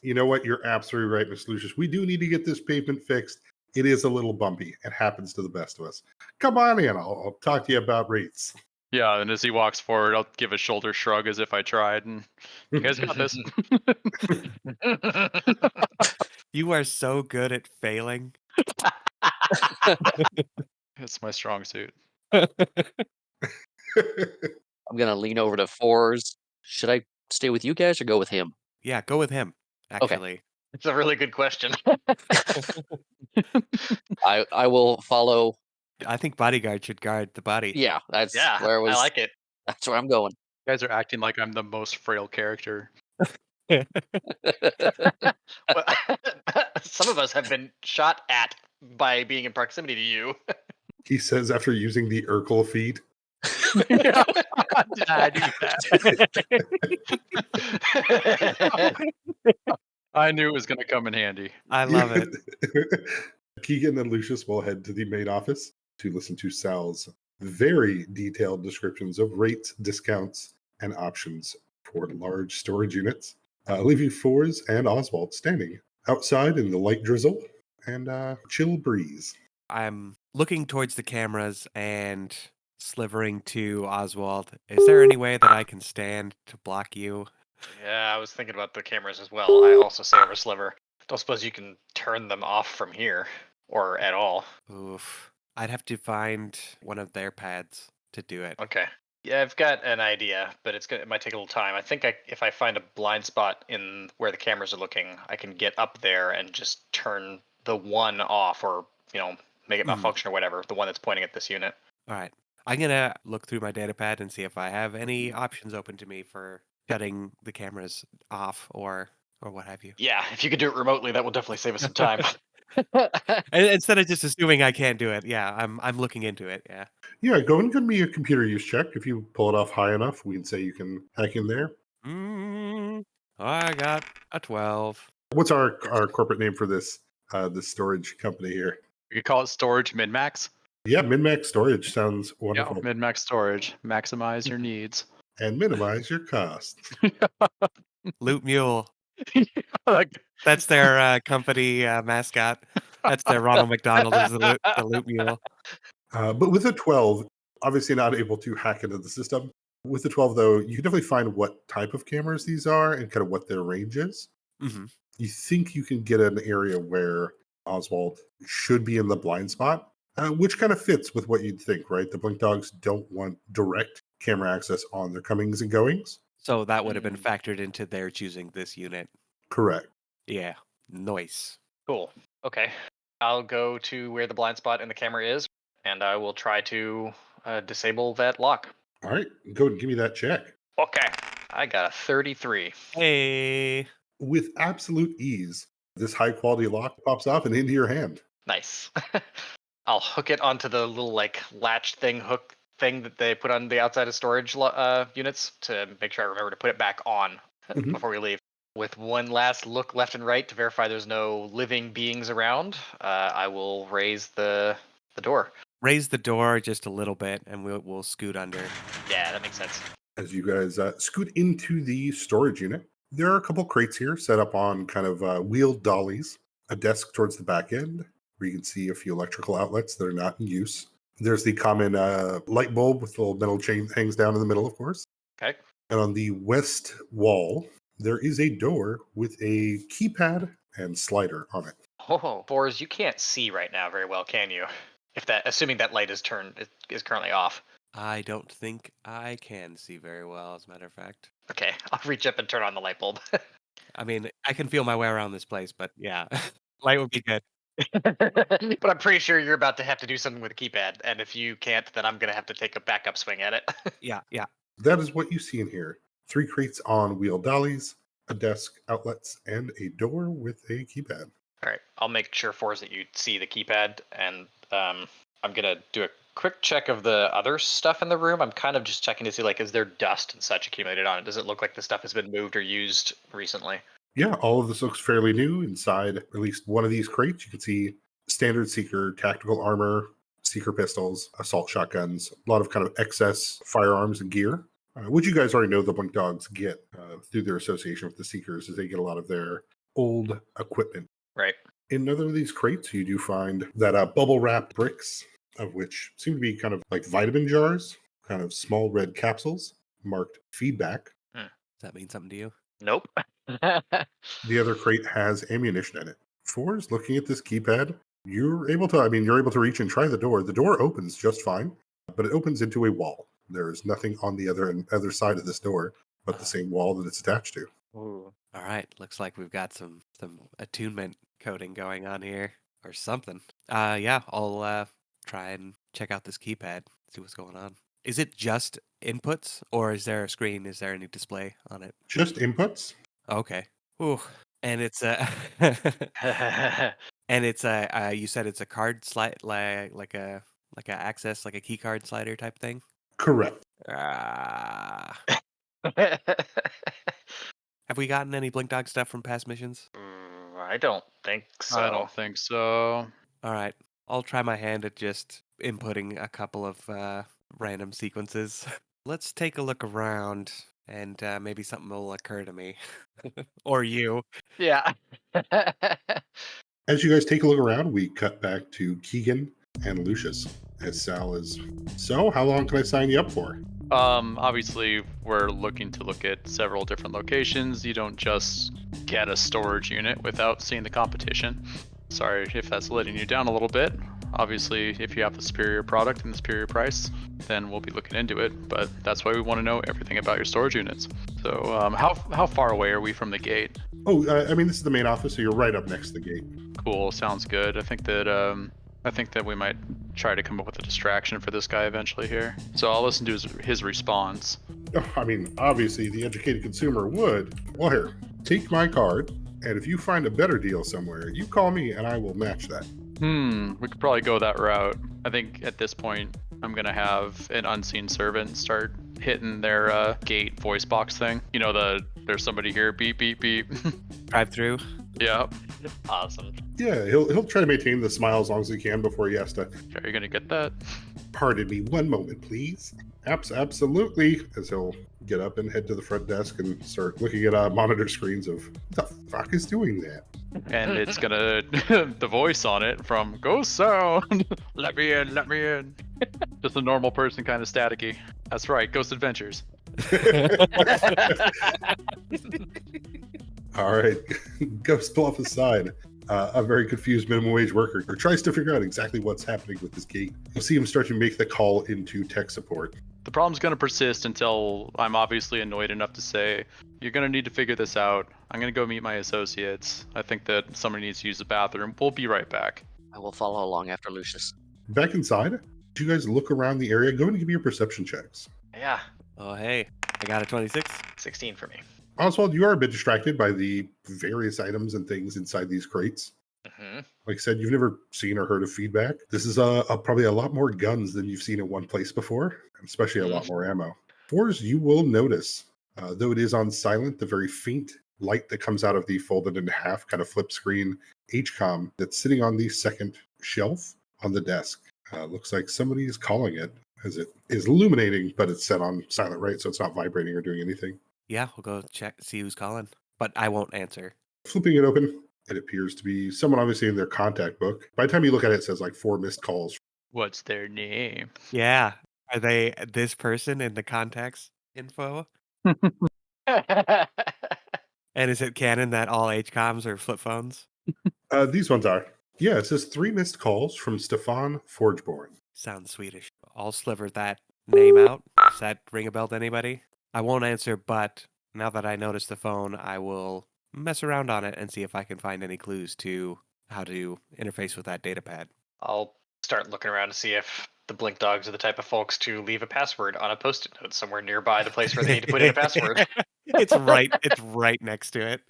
you know what? You're absolutely right, Miss Lucius. We do need to get this pavement fixed. It is a little bumpy. It happens to the best of us. Come on in. I'll talk to you about rates. Yeah, and as he walks forward, I'll give a shoulder shrug as if I tried, and you guys got this. You are so good at failing. It's my strong suit. I'm gonna lean over to Fours. Should I stay with you guys or go with him? Yeah, go with him. Actually, It's a really good question. I will follow. I think bodyguard should guard the body. Yeah, that's Yeah, where I was. I like it. That's where I'm going. You guys are acting like I'm the most frail character. Well, some of us have been shot at by being in proximity to you. He says after using the Urkel feat. Yeah, I do that. I knew it was going to come in handy. I love it. Keegan and Lucius will head to the main office to listen to Sal's very detailed descriptions of rates, discounts, and options for large storage units, leaving Fours and Oswald standing outside in the light drizzle and chill breeze. I'm looking towards the cameras and slivering to Oswald. Is there any way that I can stand to block you? Yeah, I was thinking about the cameras as well. I also say over Sliver. Don't suppose you can turn them off from here or at all. Oof. I'd have to find one of their pads to do it. Okay. Yeah, I've got an idea, but it might take a little time. I think if I find a blind spot in where the cameras are looking, I can get up there and just turn the one off, or make it malfunction or whatever. The one that's pointing at this unit. All right. I'm going to look through my data pad and see if I have any options open to me for shutting the cameras off or what have you. Yeah, if you could do it remotely, that will definitely save us some time. Instead of just assuming I can't do it, yeah, I'm looking into it. Yeah. Yeah, go and give me a computer use check. If you pull it off high enough, we can say you can hack in there. I got a 12. What's our corporate name for this storage company here? We could call it storage min-max. Yeah, min-max storage sounds Yeah, wonderful. min-max storage. Maximize your needs. And minimize your costs. Loot Mule. Like, That's their company mascot. That's their Ronald McDonald is the Loot Mule. But with a 12, obviously not able to hack into the system. With the 12, though, you can definitely find what type of cameras these are and kind of what their range is. Mm-hmm. You think you can get an area where Oswald should be in the blind spot, which kind of fits with what you'd think, right? The Blink Dogs don't want direct camera access on their comings and goings. So that would have been factored into their choosing this unit. Correct. Yeah. Nice. Cool. Okay. I'll go to where the blind spot in the camera is, and I will try to disable that lock. All right, go ahead and give me that check. Okay. I got a 33. Hey. With absolute ease, this high quality lock pops off and into your hand. Nice. I'll hook it onto the little latch hook thing that they put on the outside of storage units to make sure I remember to put it back on before we leave. With one last look left and right to verify there's no living beings around, I will raise the door. Raise the door just a little bit and we'll scoot under. Yeah, that makes sense. As you guys scoot into the storage unit, there are a couple crates here set up on kind of wheeled dollies, a desk towards the back end where you can see a few electrical outlets that are not in use. There's the common light bulb with the little metal chain that hangs down in the middle, of course. Okay. And on the west wall, there is a door with a keypad and slider on it. Oh, Boris, you can't see right now very well, can you? Assuming that light is currently off. I don't think I can see very well, as a matter of fact. Okay, I'll reach up and turn on the light bulb. I mean, I can feel my way around this place, but yeah, light would be good. But I'm pretty sure you're about to have to do something with the keypad, and if you can't, then I'm gonna have to take a backup swing at it. Yeah. That is what you see in here. 3 crates on wheel dollies, a desk, outlets, and a door with a keypad. All right, I'll make sure Forrest that you see the keypad, and I'm gonna do a quick check of the other stuff in the room. I'm kind of just checking to see, like, is there dust and such accumulated on it? Does it look like the stuff has been moved or used recently? Yeah, all of this looks fairly new. Inside at least one of these crates, you can see standard Seeker tactical armor, Seeker pistols, assault shotguns, a lot of kind of excess firearms and gear, which you guys already know the Blink Dogs get through their association with the Seekers, as they get a lot of their old equipment. Right. In another of these crates, you do find that bubble wrapped bricks, of which seem to be kind of like vitamin jars, kind of small red capsules marked feedback. Does that mean something to you? Nope. The other crate has ammunition in it. Fours, looking at this keypad, you're able to reach and try the door. The door opens just fine, but it opens into a wall. There is nothing on the other side of this door but the same wall that it's attached to. Ooh. All right, looks like we've got some attunement coding going on here, or something. Yeah, I'll try and check out this keypad, see what's going on. Is it just inputs, or is there a screen? Is there any display on it? Just inputs. Okay. Ooh, and it's and it's you said it's a card slide, like a access, like a key card slider type thing. Correct. Ah. Have we gotten any Blink Dog stuff from past missions? I don't think so. I don't think so. All right, I'll try my hand at just inputting a couple of random sequences. Let's take a look around, and maybe something will occur to me, or you. Yeah. As you guys take a look around, we cut back to Keegan and Lucius, as Sal is. So, how long can I sign you up for? Obviously, we're looking to look at several different locations. You don't just get a storage unit without seeing the competition. Sorry if that's letting you down a little bit. Obviously, if you have the superior product and the superior price, then we'll be looking into it. But that's why we want to know everything about your storage units. So, how far away are we from the gate? Oh, this is the main office, so you're right up next to the gate. Cool, sounds good. I think that we might try to come up with a distraction for this guy eventually here. So I'll listen to his response. Obviously, the educated consumer would. Well, here, take my card, and if you find a better deal somewhere, you call me and I will match that. We could probably go that route. I think at this point, I'm going to have an unseen servant start hitting their gate voice box thing. You know, there's somebody here, beep, beep, beep. Drive through. Yeah. Awesome. Yeah, he'll try to maintain the smile as long as he can before he has to. Are you going to get that? Pardon me one moment, please. Absolutely. As he'll get up and head to the front desk and start looking at monitor screens of, what the fuck is doing that? And it's going to, the voice on it from Ghost Sound. Let me in. Just a normal person kind of staticky. That's right, Ghost Adventures. All right, Ghost Bluff aside, a very confused minimum wage worker tries to figure out exactly what's happening with this gate. You'll see him start to make the call into tech support. The problem's going to persist until I'm obviously annoyed enough to say, you're going to need to figure this out. I'm going to go meet my associates. I think that somebody needs to use the bathroom. We'll be right back. I will follow along after Lucius. Back inside, you guys look around the area. Go ahead and give me your perception checks. Yeah. Oh, hey, I got a 26. 16 for me. Oswald, you are a bit distracted by the various items and things inside these crates. Mm-hmm. Like I said, you've never seen or heard of feedback. This is probably a lot more guns than you've seen in one place before, especially a lot more ammo. Fours, you will notice, though it is on silent, the very faint light that comes out of the folded in half kind of flip screen HCOM that's sitting on the second shelf on the desk. Looks like somebody is calling it, as it is illuminating, but it's set on silent, right? So it's not vibrating or doing anything. Yeah, we'll go check, see who's calling, but I won't answer. Flipping it open, it appears to be someone obviously in their contact book. By the time you look at it, it says like 4 missed calls. What's their name? Yeah, are they this person in the contacts info? And is it canon that all HCOMs are flip phones? These ones are. Yeah, it says 3 missed calls from Stefan Forgeborn. Sounds Swedish. I'll sliver that name out. Does that ring a bell to anybody? I won't answer, but now that I notice the phone, I will mess around on it and see if I can find any clues to how to interface with that data pad. I'll start looking around to see if the Blink Dogs are the type of folks to leave a password on a post-it note somewhere nearby the place where they need to put in a password. It's right next to it.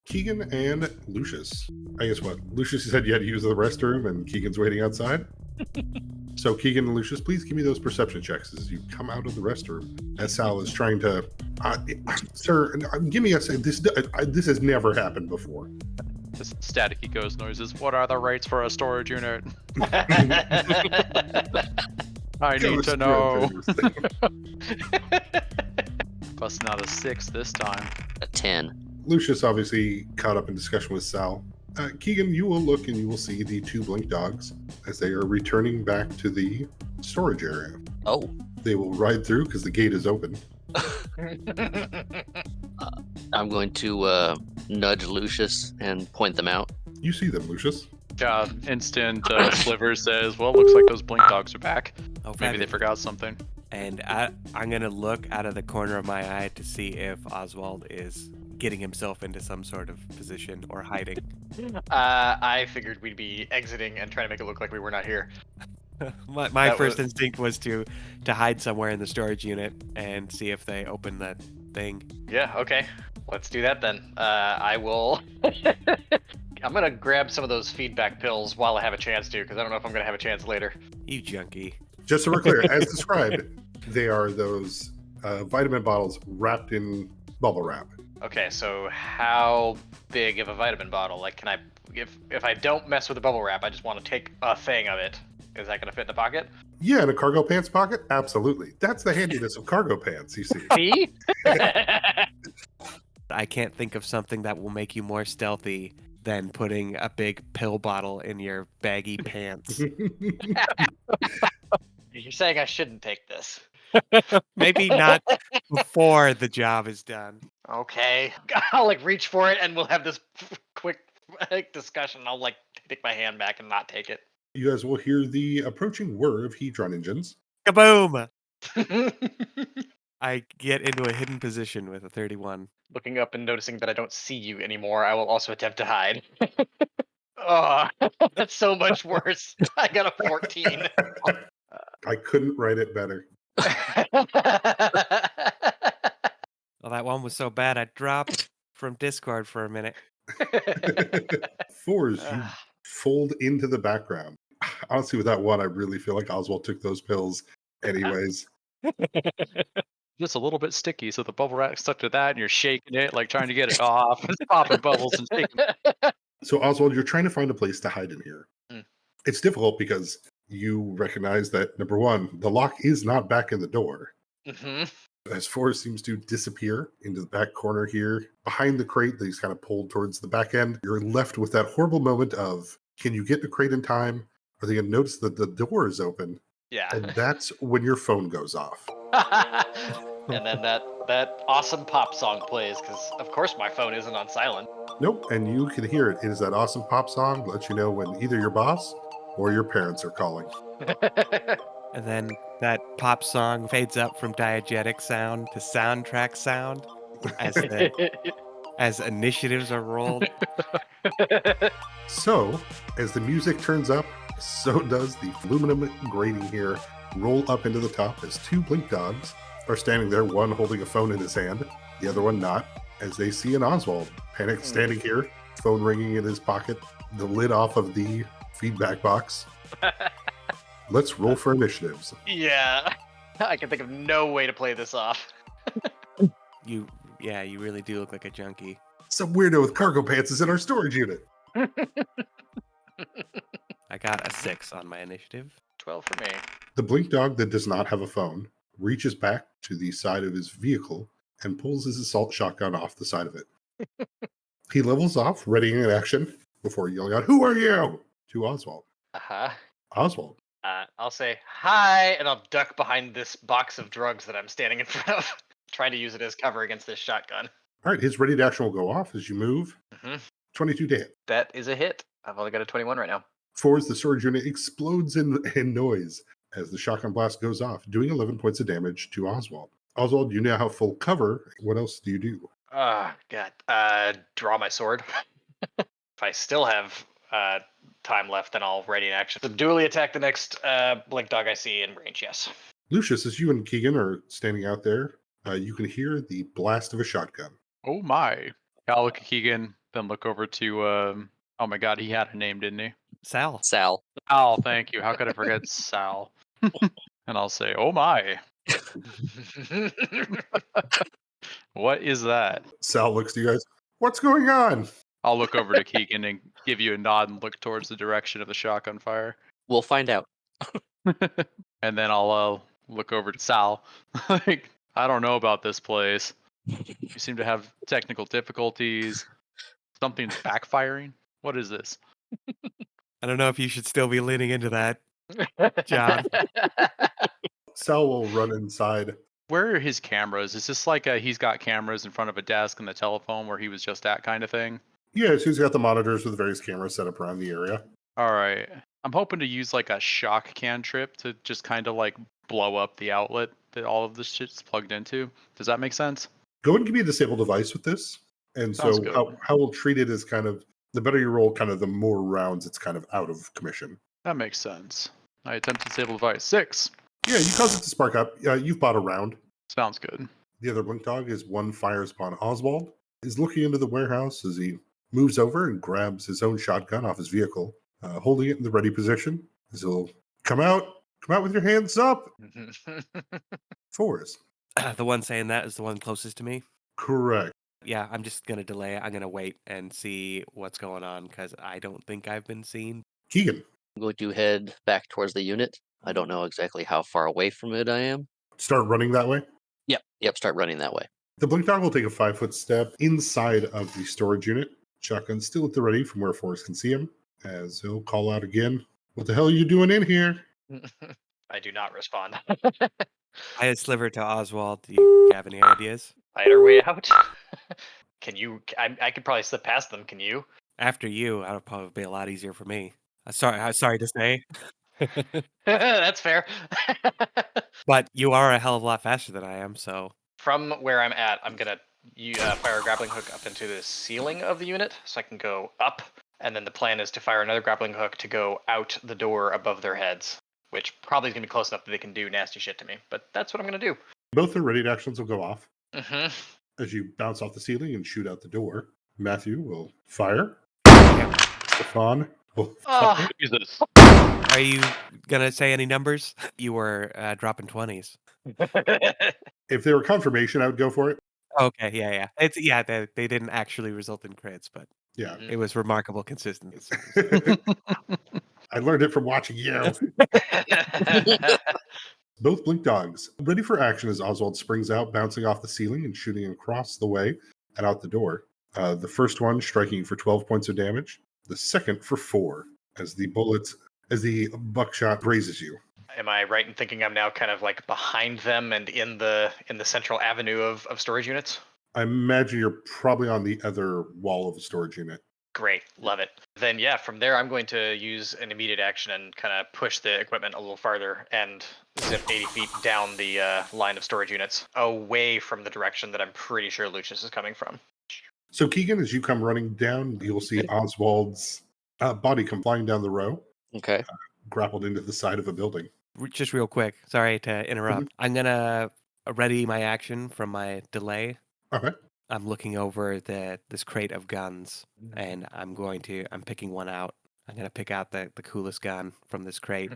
Keegan and Lucius. I guess what? Lucius said you had to use the restroom and Keegan's waiting outside. So Keegan and Lucius, please give me those perception checks as you come out of the restroom. As Sal is trying to, sir, give me a second. This has never happened before. Just staticky ghost noises. What are the rates for a storage unit? I need to know. Plus not a 6 this time. A 10. Lucius obviously caught up in discussion with Sal. Keegan, you will look and you will see the 2 Blink Dogs as they are returning back to the storage area. Oh. They will ride through because the gate is open. I'm going to nudge Lucius and point them out. You see them, Lucius. Instant Sliver says, well, looks like those Blink Dogs are back. Oh, Maybe they forgot something. And I'm going to look out of the corner of my eye to see if Oswald is getting himself into some sort of position or hiding. I figured we'd be exiting and trying to make it look like we were not here. My first instinct was to hide somewhere in the storage unit and see if they open that thing. Yeah, okay. Let's do that then. I will... I'm going to grab some of those feedback pills while I have a chance to, because I don't know if I'm going to have a chance later. You junkie. Just so we're clear, as described, they are those vitamin bottles wrapped in bubble wrap. Okay, so how big of a vitamin bottle? Like, can I... If I don't mess with the bubble wrap, I just want to take a thing of it. Is that going to fit in the pocket? Yeah, in a cargo pants pocket? Absolutely. That's the handiness of cargo pants, you see. See? I can't think of something that will make you more stealthy than putting a big pill bottle in your baggy pants. You're saying I shouldn't take this. Maybe not before the job is done. Okay. I'll reach for it and we'll have this quick discussion. I'll take my hand back and not take it. You guys will hear the approaching whir of Hedron engines. Kaboom! I get into a hidden position with a 31. Looking up and noticing that I don't see you anymore, I will also attempt to hide. Oh, that's so much worse. I got a 14. I couldn't write it better. Well, that one was so bad I dropped from Discord for a minute. 4s, you fold into the background. Honestly, with that one, I really feel like Oswald took those pills anyways. Just a little bit sticky, so the bubble wrap stuck to that, and you're shaking it, trying to get it off. It's popping bubbles and shaking. So, Oswald, you're trying to find a place to hide in here. Mm. It's difficult because you recognize that, number one, the lock is not back in the door. Mm-hmm. As Forrest seems to disappear into the back corner here, behind the crate that he's kind of pulled towards the back end, you're left with that horrible moment of, can you get the crate in time? Are they going to notice that the door is open? Yeah. And that's when your phone goes off. And then that awesome pop song plays, because of course my phone isn't on silent. Nope, and you can hear it. It is that awesome pop song that lets you know when either your boss or your parents are calling. And then that pop song fades up from diegetic sound to soundtrack sound as initiatives are rolled. So, as the music turns up, so does the aluminum grating here roll up into the top as 2 Blink Dogs are standing there, one holding a phone in his hand, the other one not, as they see an Oswald panicked standing here, phone ringing in his pocket, the lid off of the feedback box. Let's roll for initiatives. Yeah. I can think of no way to play this off. You really do look like a junkie. Some weirdo with cargo pants is in our storage unit. I got a 6 on my initiative. 12 for me. The Blink Dog that does not have a phone reaches back to the side of his vehicle and pulls his assault shotgun off the side of it. He levels off, readying an action before yelling out, "Who are you?" to Oswald. Uh-huh. Oswald, I'll say hi, and I'll duck behind this box of drugs that I'm standing in front of, trying to use it as cover against this shotgun. All right, his ready to action will go off as you move. hmm 22 to hit. That is a hit. I've only got a 21 right now. 4 as the storage unit explodes in noise as the shotgun blast goes off, doing 11 points of damage to Oswald. Oswald, you now have full cover. What else do you do? Oh, God. Draw my sword. If I still have time left, then I'll ready an action. So dually attack the next blink dog I see in range, yes. Lucius, as you and Keegan are standing out there, you can hear the blast of a shotgun. Oh my. I'll look at Keegan, then look over to oh my god, he had a name, didn't he? Sal. Sal. Sal, thank you. How could I forget Sal? And I'll say, oh my. What is that? Sal looks to you guys. What's going on? I'll look over to Keegan and give you a nod and look towards the direction of the shotgun fire. We'll find out. And then I'll look over to Sal. Like, I don't know about this place. You seem to have technical difficulties. Something's backfiring. What is this? I don't know if you should still be leaning into that, John. Sal will run inside. Where are his cameras? Is this like he's got cameras in front of a desk and the telephone where he was just at kind of thing? Yeah, so he's got the monitors with various cameras set up around the area. All right. I'm hoping to use like a shock cantrip to just kind of like blow up the outlet that all of this shit's plugged into. Does that make sense? Go ahead and give me a disable device with this. And Sounds so good. how we'll treat it is kind of, the better you roll, kind of the more rounds it's kind of out of commission. That makes sense. I attempt to disable device. 6. Yeah, you cause it to spark up. You've bought a round. Sounds good. The other blink dog is one fires upon Oswald, is looking into the warehouse as he moves over and grabs his own shotgun off his vehicle, holding it in the ready position. As he'll come out with your hands up. 4s. The one saying that is the one closest to me. Correct. Yeah, I'm just going to delay it. I'm going to wait and see what's going on because I don't think I've been seen. Keegan, I'm going to head back towards the unit. I don't know exactly how far away from it I am. start running that way. Yep, start running that way. The blink dog will take a 5-foot step inside of the storage unit. Shotgun still at the ready from where Forrest can see him, as he'll call out again. What the hell are you doing in here? I do not respond. I sliver to Oswald. Do you have any ideas? Fight our way out. Can you? I could probably slip past them. Can you? After you, that'll probably be a lot easier for me. Sorry to say, That's fair. but you are a hell of a lot faster than I am. So From where I'm at, I'm gonna fire a grappling hook up into the ceiling of the unit, so I can go up. And then the plan is to fire another grappling hook to go out the door above their heads, which probably is gonna be close enough that they can do nasty shit to me. But that's what I'm gonna do. Both their ready actions will go off Mm-hmm. as you bounce off the ceiling and shoot out the door. Matthew will fire. Stefan will fire. Jesus. are you gonna say any numbers? You were dropping 20s. If they were confirmation, I would go for it. Okay, yeah. They didn't actually result in crits, but Yeah. it was remarkable consistency. I learned it from watching you. Both blink dogs ready for action as Oswald springs out, bouncing off the ceiling and shooting across the way and out the door. The first one striking for 12 points of damage. The second for 4 as the buckshot grazes you. Am I right in thinking I'm now kind of like behind them and in the central avenue of storage units? I imagine you're probably on the other wall of the storage unit. Great, love it. Then yeah, from there I'm going to use an immediate action and kind of push the equipment a little farther and zip 80 feet down the line of storage units, away from the direction that I'm pretty sure Lucius is coming from. So Keegan, as you come running down, you'll see Oswald's body come flying down the row, Okay. grappled into the side of a building. Just real quick, sorry to interrupt. I'm gonna ready my action from my delay. Okay. I'm looking over this crate of guns, and I'm picking one out. I'm gonna pick out the coolest gun from this crate,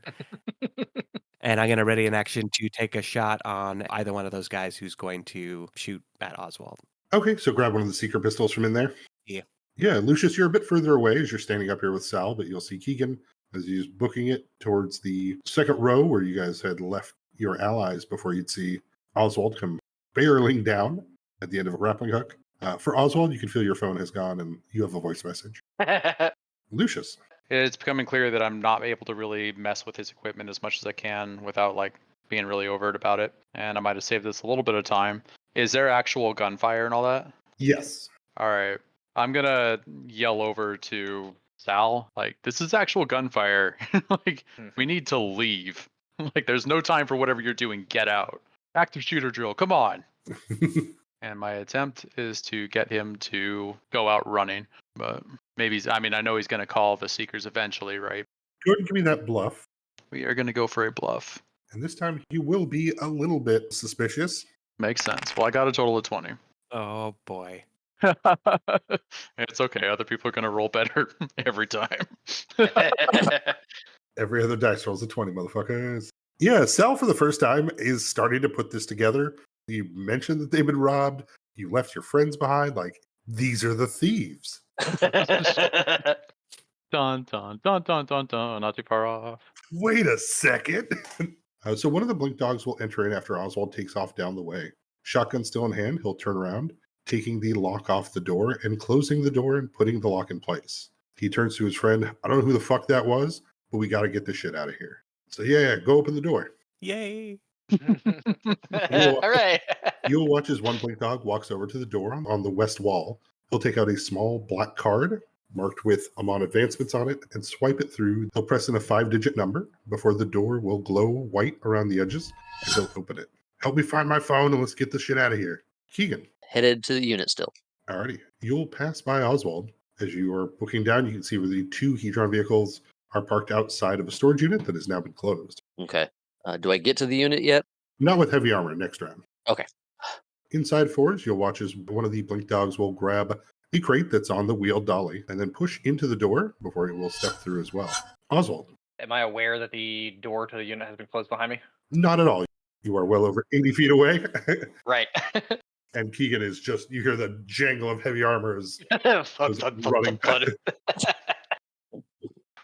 and I'm gonna ready an action to take a shot on either one of those guys who's going to shoot at Oswald. Okay, so grab one of the secret pistols from in there. Yeah. Yeah, Lucius, you're a bit further away as you're standing up here with Sal, but you'll see Keegan as he's booking it towards the second row where you guys had left your allies before you'd see Oswald come barreling down at the end of a grappling hook. For Oswald, you can feel your phone has gone and you have a voice message. Lucius. It's becoming clear that I'm not able to really mess with his equipment as much as I can without like being really overt about it. And I might have saved this a little bit of time. Is there actual gunfire and all that? Yes. All right. I'm gonna yell over to Sal, like, this is actual gunfire. Like, we need to leave. Like, there's no time for whatever you're doing. Get out. Active shooter drill. Come on. And my attempt is to get him to go out running. But maybe I know he's gonna call the Seekers eventually, right? Go ahead and give me that bluff. We are gonna go for a bluff. And this time he will be a little bit suspicious. Makes sense. Well, I got a total of 20. Oh boy. It's okay. Other people are gonna roll better every time. Every other dice rolls a 20, motherfuckers. Yeah, Sal for the first time is starting to put this together. You mentioned that they've been robbed. You left your friends behind. Like, these are the thieves. Dun dun dun dun dun dun. Not too far off. Wait a second. So one of the blink dogs will enter in after Oswald takes off down the way. Shotgun still in hand, he'll turn around, taking the lock off the door and closing the door and putting the lock in place. He turns to his friend. I don't know who the fuck that was, but we got to get this shit out of here. So yeah, go open the door. Yay. All right. You'll watch as one blink dog walks over to the door on the west wall. He'll take out a small black card marked with amount advancements on it and swipe it through. He'll press in a 5-digit number before the door will glow white around the edges and he'll open it. Help me find my phone and let's get this shit out of here. Keegan. Headed to the unit still. Alrighty. You'll pass by Oswald. As you are looking down, you can see where the 2 Hedron vehicles are parked outside of a storage unit that has now been closed. Okay. Do I get to the unit yet? Not with heavy armor next round. Okay. Inside Fours, you'll watch as one of the blink dogs will grab the crate that's on the wheeled dolly and then push into the door before it will step through as well. Oswald. Am I aware that the door to the unit has been closed behind me? Not at all. You are well over 80 feet away. Right. And Keegan is just, you hear the jangle of heavy armor as Thud, as thud, running thud, back. thud.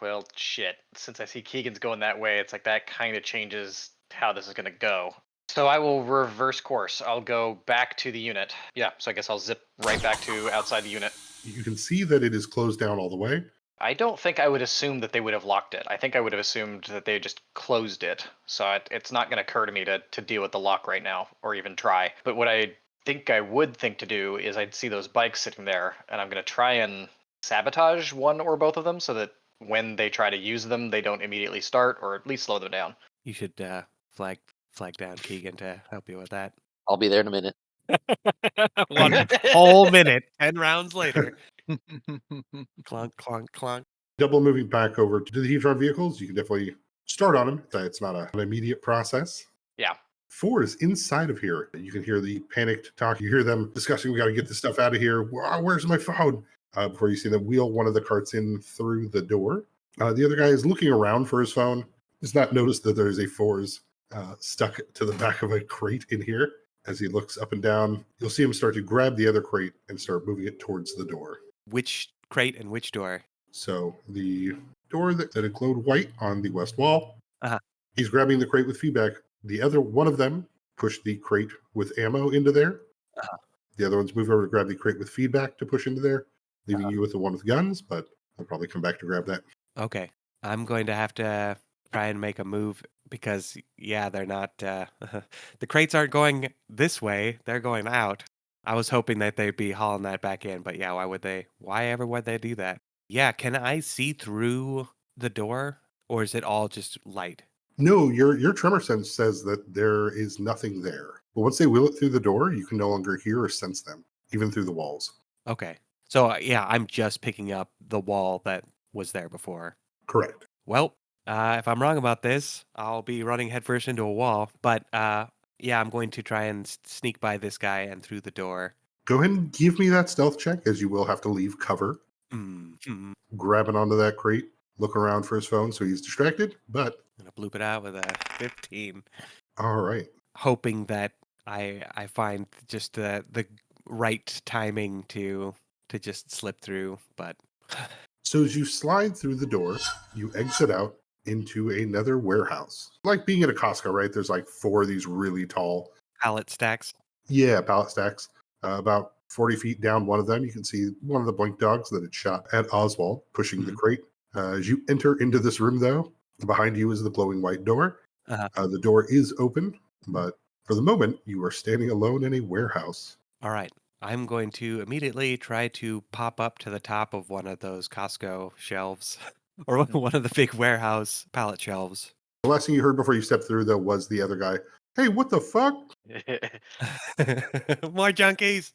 Well, shit. Since I see Keegan's going that way, it's like that kind of changes how this is going to go. So I will reverse course. I'll go back to the unit. Yeah, so I guess I'll zip right back to outside the unit. You can see that it is closed down all the way. I don't think I would assume that they would have locked it. I think I would have assumed that they just closed it. So it's not going to occur to me to deal with the lock right now or even try. But what I think I would think to do is I'd see those bikes sitting there and I'm going to try and sabotage one or both of them so that when they try to use them, they don't immediately start or at least slow them down. You should flag down Keegan to help you with that. I'll be there in a minute. 1 whole minute, 10 rounds later. Clunk, clunk, clunk. Double moving back over to the Hedron vehicles, you can definitely start on them. It's not an immediate process. Yeah. 4 is inside of here. You can hear the panicked talk. You hear them discussing, we got to get this stuff out of here. Where's my phone? Before you see them wheel one of the carts in through the door. The other guy is looking around for his phone. Does not notice that there's a 4s stuck to the back of a crate in here. As he looks up and down, you'll see him start to grab the other crate and start moving it towards the door. Which crate and which door? So the door that had glowed white on the west wall, Uh-huh. He's grabbing the crate with feedback. The other one of them pushed the crate with ammo into there. Uh-huh. The other ones move over to grab the crate with feedback to push into there, leaving you with the one with guns, but I'll probably come back to grab that. Okay. I'm going to have to try and make a move because, yeah, they're not... the crates aren't going this way. They're going out. I was hoping that they'd be hauling that back in, but yeah, why would they do that? Yeah, can I see through the door, or is it all just light? No, your tremor sense says that there is nothing there. But once they wheel it through the door, you can no longer hear or sense them, even through the walls. Okay. So, yeah, I'm just picking up the wall that was there before. Correct. Well, if I'm wrong about this, I'll be running headfirst into a wall. But, yeah, I'm going to try and sneak by this guy and through the door. Go ahead and give me that stealth check, as you will have to leave cover. Mm-hmm. Grabbing onto that crate, look around for his phone so he's distracted, but... I'm going to bloop it out with a 15. All right. Hoping that I find just the right timing to just slip through, but... So as you slide through the door, you exit out into another warehouse. Like being at a Costco, right? There's like 4 of these really tall... pallet stacks? Yeah, pallet stacks. About 40 feet down one of them, you can see one of the blink dogs that had shot at Oswald, pushing the crate. As you enter into this room, though, behind you is the glowing white door. Uh-huh. The door is open, but for the moment, you are standing alone in a warehouse. All right. I'm going to immediately try to pop up to the top of one of those Costco shelves or one of the big warehouse pallet shelves. The last thing you heard before you stepped through, though, was the other guy. Hey, what the fuck? More junkies.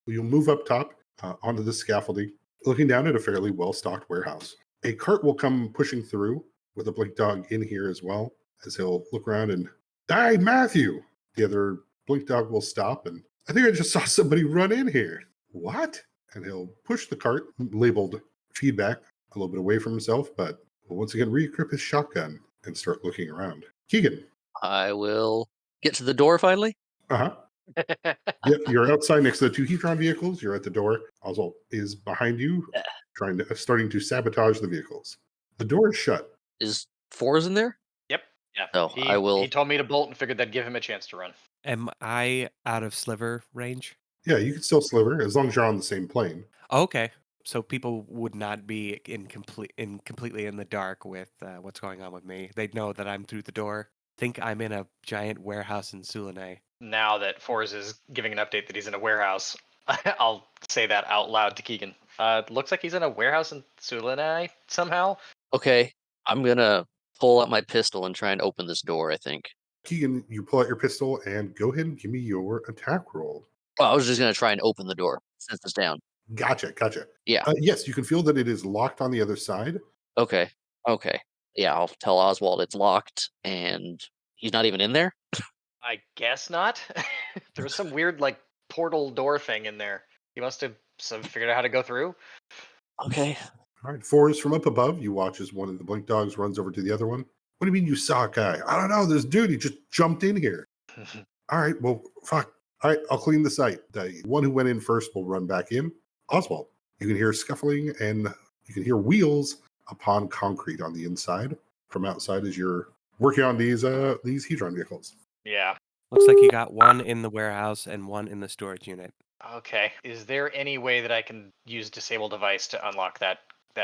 You'll move up top onto the scaffolding, looking down at a fairly well-stocked warehouse. A cart will come pushing through with a blink dog in here as well, as he'll look around and, "Hey, Matthew!" The other blink dog will stop and, "I think I just saw somebody run in here." "What?" And he'll push the cart labeled feedback a little bit away from himself, but will once again re-equip his shotgun and start looking around. Keegan. I will get to the door finally. Uh-huh. Yep, you're outside next to the two Heatron vehicles. You're at the door. Oswald is behind you, starting to sabotage the vehicles. The door is shut. Is Fours in there? Yep. Yeah. So I will. He told me to bolt and figured that'd give him a chance to run. Am I out of sliver range? Yeah, you can still sliver as long as you're on the same plane. Okay. So people would not be completely in the dark with what's going on with me. They'd know that I'm through the door. Think I'm in a giant warehouse in Sulanay. Now that Forrest is giving an update that he's in a warehouse, I'll say that out loud to Keegan. Looks like he's in a warehouse in Sulanai somehow. Okay, I'm gonna pull out my pistol and try and open this door. I think. Keegan, you pull out your pistol and go ahead and give me your attack roll. Oh, I was just gonna try and open the door since it's down. Gotcha. Yeah. Yes, you can feel that it is locked on the other side. Okay. Yeah, I'll tell Oswald it's locked and he's not even in there. I guess not. There was some weird like portal door thing in there. He must have figured out how to go through. Okay. All right, four is from up above. You watch as one of the blink dogs runs over to the other one. What do you mean you saw a guy? I don't know. This dude, he just jumped in here. All right, well, fuck. All right, I'll clean the site. The one who went in first will run back in. Oswald, you can hear scuffling and you can hear wheels upon concrete on the inside from outside as you're working on these Hedron vehicles. Yeah. Looks like you got one in the warehouse and one in the storage unit. Okay. Is there any way that I can use disable device to unlock that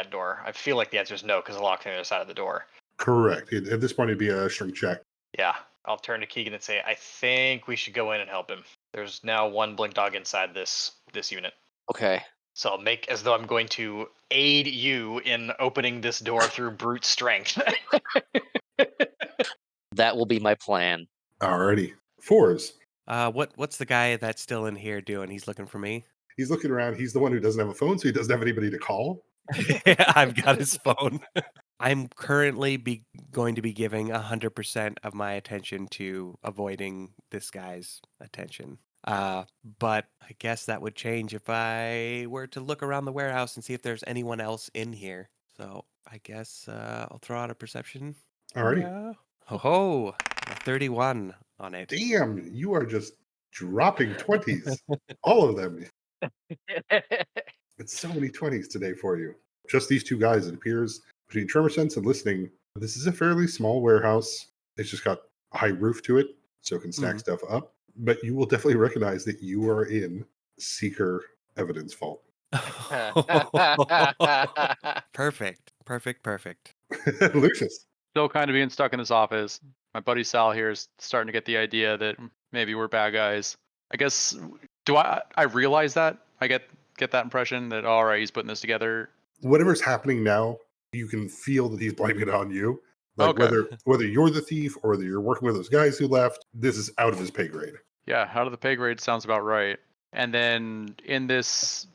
door? I feel like the answer is no because the lock's on the other side of the door. Correct. At this point, it'd be a shrink check. Yeah. I'll turn to Keegan and say, I think we should go in and help him. There's now one blink dog inside this unit. Okay. So I'll make as though I'm going to aid you in opening this door through brute strength. That will be my plan. Alrighty. Fours. What's the guy that's still in here doing? He's looking for me. He's looking around. He's the one who doesn't have a phone, so he doesn't have anybody to call. I've got his phone. I'm currently going to be giving 100% of my attention to avoiding this guy's attention. But I guess that would change if I were to look around the warehouse and see if there's anyone else in here. So I guess I'll throw out a perception. Alrighty. Yeah. Ho, a 31 on it. Damn, you are just dropping 20s. All of them. It's so many 20s today for you. Just these two guys, it appears, between tremor sense and listening. This is a fairly small warehouse. It's just got a high roof to it, so it can stack stuff up. But you will definitely recognize that you are in Seeker Evidence Vault. Perfect. Lucius. Still kind of being stuck in this office. My buddy Sal here is starting to get the idea that maybe we're bad guys. I guess, I realize that? I get that impression that, all right, he's putting this together. Whatever's happening now, you can feel that he's blaming it on you. Like Okay. whether you're the thief or whether you're working with those guys who left, this is out of his pay grade. Yeah, out of the pay grade sounds about right. And then in this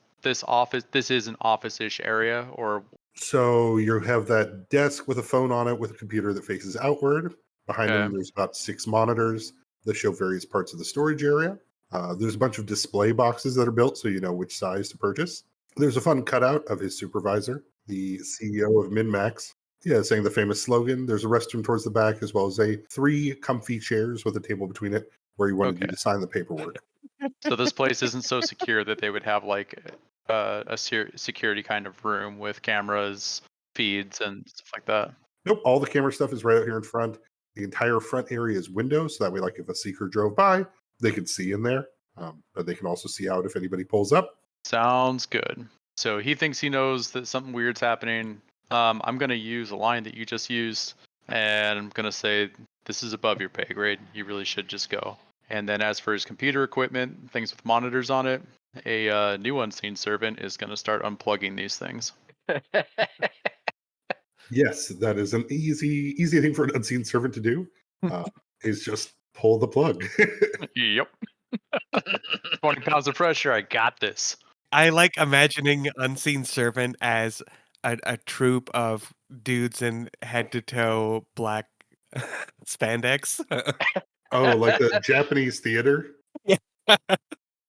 office, this is an office-ish area, or So you have that desk with a phone on it with a computer that faces outward. Behind him, there's about 6 monitors that show various parts of the storage area. There's a bunch of display boxes that are built so you know which size to purchase. There's a fun cutout of his supervisor, the CEO of MinMax. Yeah, saying the famous slogan. There's a restroom towards the back, as well as 3 comfy chairs with a table between it where he wanted you to sign the paperwork. so this place isn't so secure that they would have like a security kind of room with cameras, feeds, and stuff like that. Nope, all the camera stuff is right out here in front. The entire front area is windows, so that way, like if a seeker drove by, they could see in there. But they can also see out if anybody pulls up. Sounds good. So he thinks he knows that something weird's happening. I'm going to use a line that you just used, and I'm going to say, this is above your pay grade. You really should just go. And then as for his computer equipment, things with monitors on it, a new unseen servant is going to start unplugging these things. Yes, that is an easy thing for an unseen servant to do. Is just pull the plug. Yep. 20 pounds of pressure. I got this. I like imagining Unseen Servant as a troop of dudes in head-to-toe black spandex. Oh, like the Japanese theater? Yeah.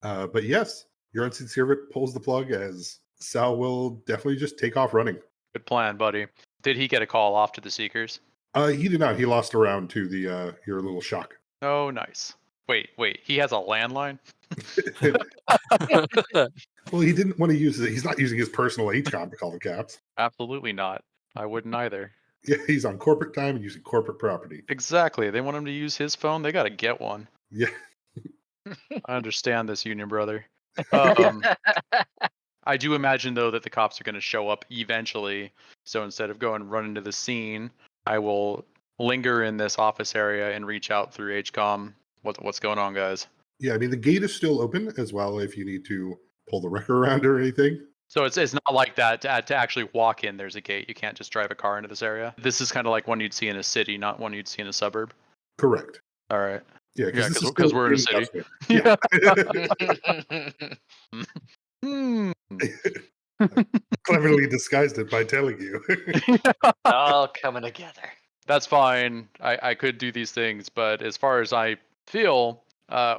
But yes, your unseen servant pulls the plug as Sal will definitely just take off running. Good plan, buddy. Did he get a call off to the Seekers? He did not. He lost a round to the your little shock. Oh, nice. Wait. He has a landline? Well, he didn't want to use it. He's not using his personal HCOM to call the cops. Absolutely not. I wouldn't either. Yeah, he's on corporate time and using corporate property. Exactly. They want him to use his phone. They got to get one. Yeah. I understand this, Union brother. I do imagine, though, that the cops are going to show up eventually. So instead of going run into the scene, I will linger in this office area and reach out through HCOM. What's going on, guys? Yeah, I mean, the gate is still open as well if you need to pull the wrecker around or anything. So it's not like that to actually walk in. There's a gate. You can't just drive a car into this area. This is kind of like one you'd see in a city, not one you'd see in a suburb. Correct. All right. Yeah, Yeah, this is because still we're in a city. Yeah. Cleverly disguised it by telling you. All coming together. That's fine. I could do these things, but as far as I feel,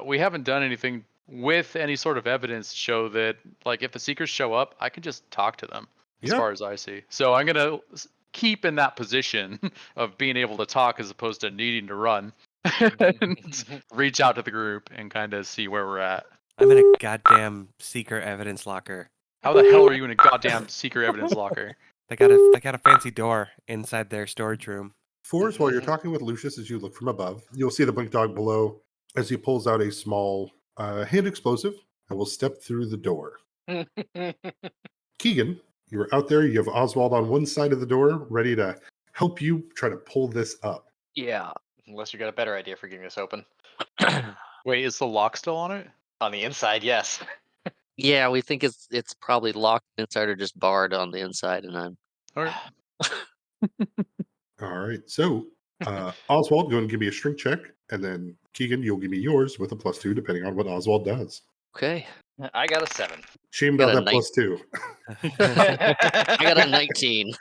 we haven't done anything with any sort of evidence to show that, like, if the Seekers show up, I can just talk to them, as Yeah. far as I see. So I'm going to keep in that position of being able to talk as opposed to needing to run and reach out to the group and kind of see where we're at. I'm in a goddamn Seeker evidence locker. How the hell are you in a goddamn secret evidence locker? They got a fancy door inside their storage room. Forrest, while you're talking with Lucius as you look from above, you'll see the blink dog below as he pulls out a small hand explosive and will step through the door. Keegan, you're out there. You have Oswald on one side of the door, ready to help you try to pull this up. Yeah. Unless you got a better idea for getting this open. Wait, is the lock still on it? On the inside, yes. Yeah, we think it's probably locked inside or just barred on the inside, and I'm All right. All right. So, Oswald, go and give me a strength check. And then, Keegan, you'll give me yours with a +2, depending on what Oswald does. okay. I got a 7. Shame Got about a that +2. I got a 19.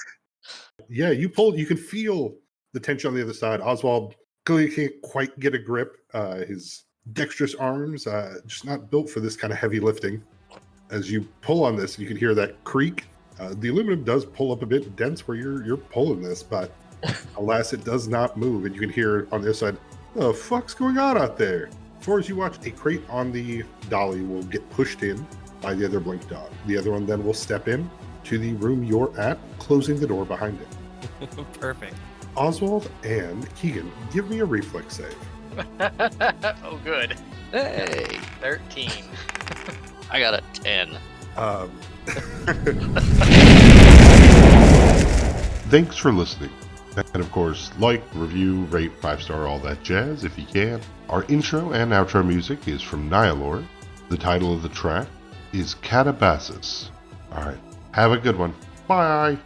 Yeah, you pulled. You can feel the tension on the other side. Oswald clearly can't quite get a grip. His dexterous arms, just not built for this kind of heavy lifting. As you pull on this, you can hear that creak. The aluminum does pull up a bit dense where you're pulling this, but alas, it does not move. And you can hear on the other side, the fuck's going on out there? Before as you watch, a crate on the dolly will get pushed in by the other blink dog. The other one then will step in to the room you're at, closing the door behind it. Perfect. Oswald and Keegan, give me a reflex save. Oh, good. Hey, 13. I got a 10. Thanks for listening. And of course, like, review, rate, 5-star, all that jazz if you can. Our intro and outro music is from Nihilor. The title of the track is Catabasis. Alright, have a good one. Bye!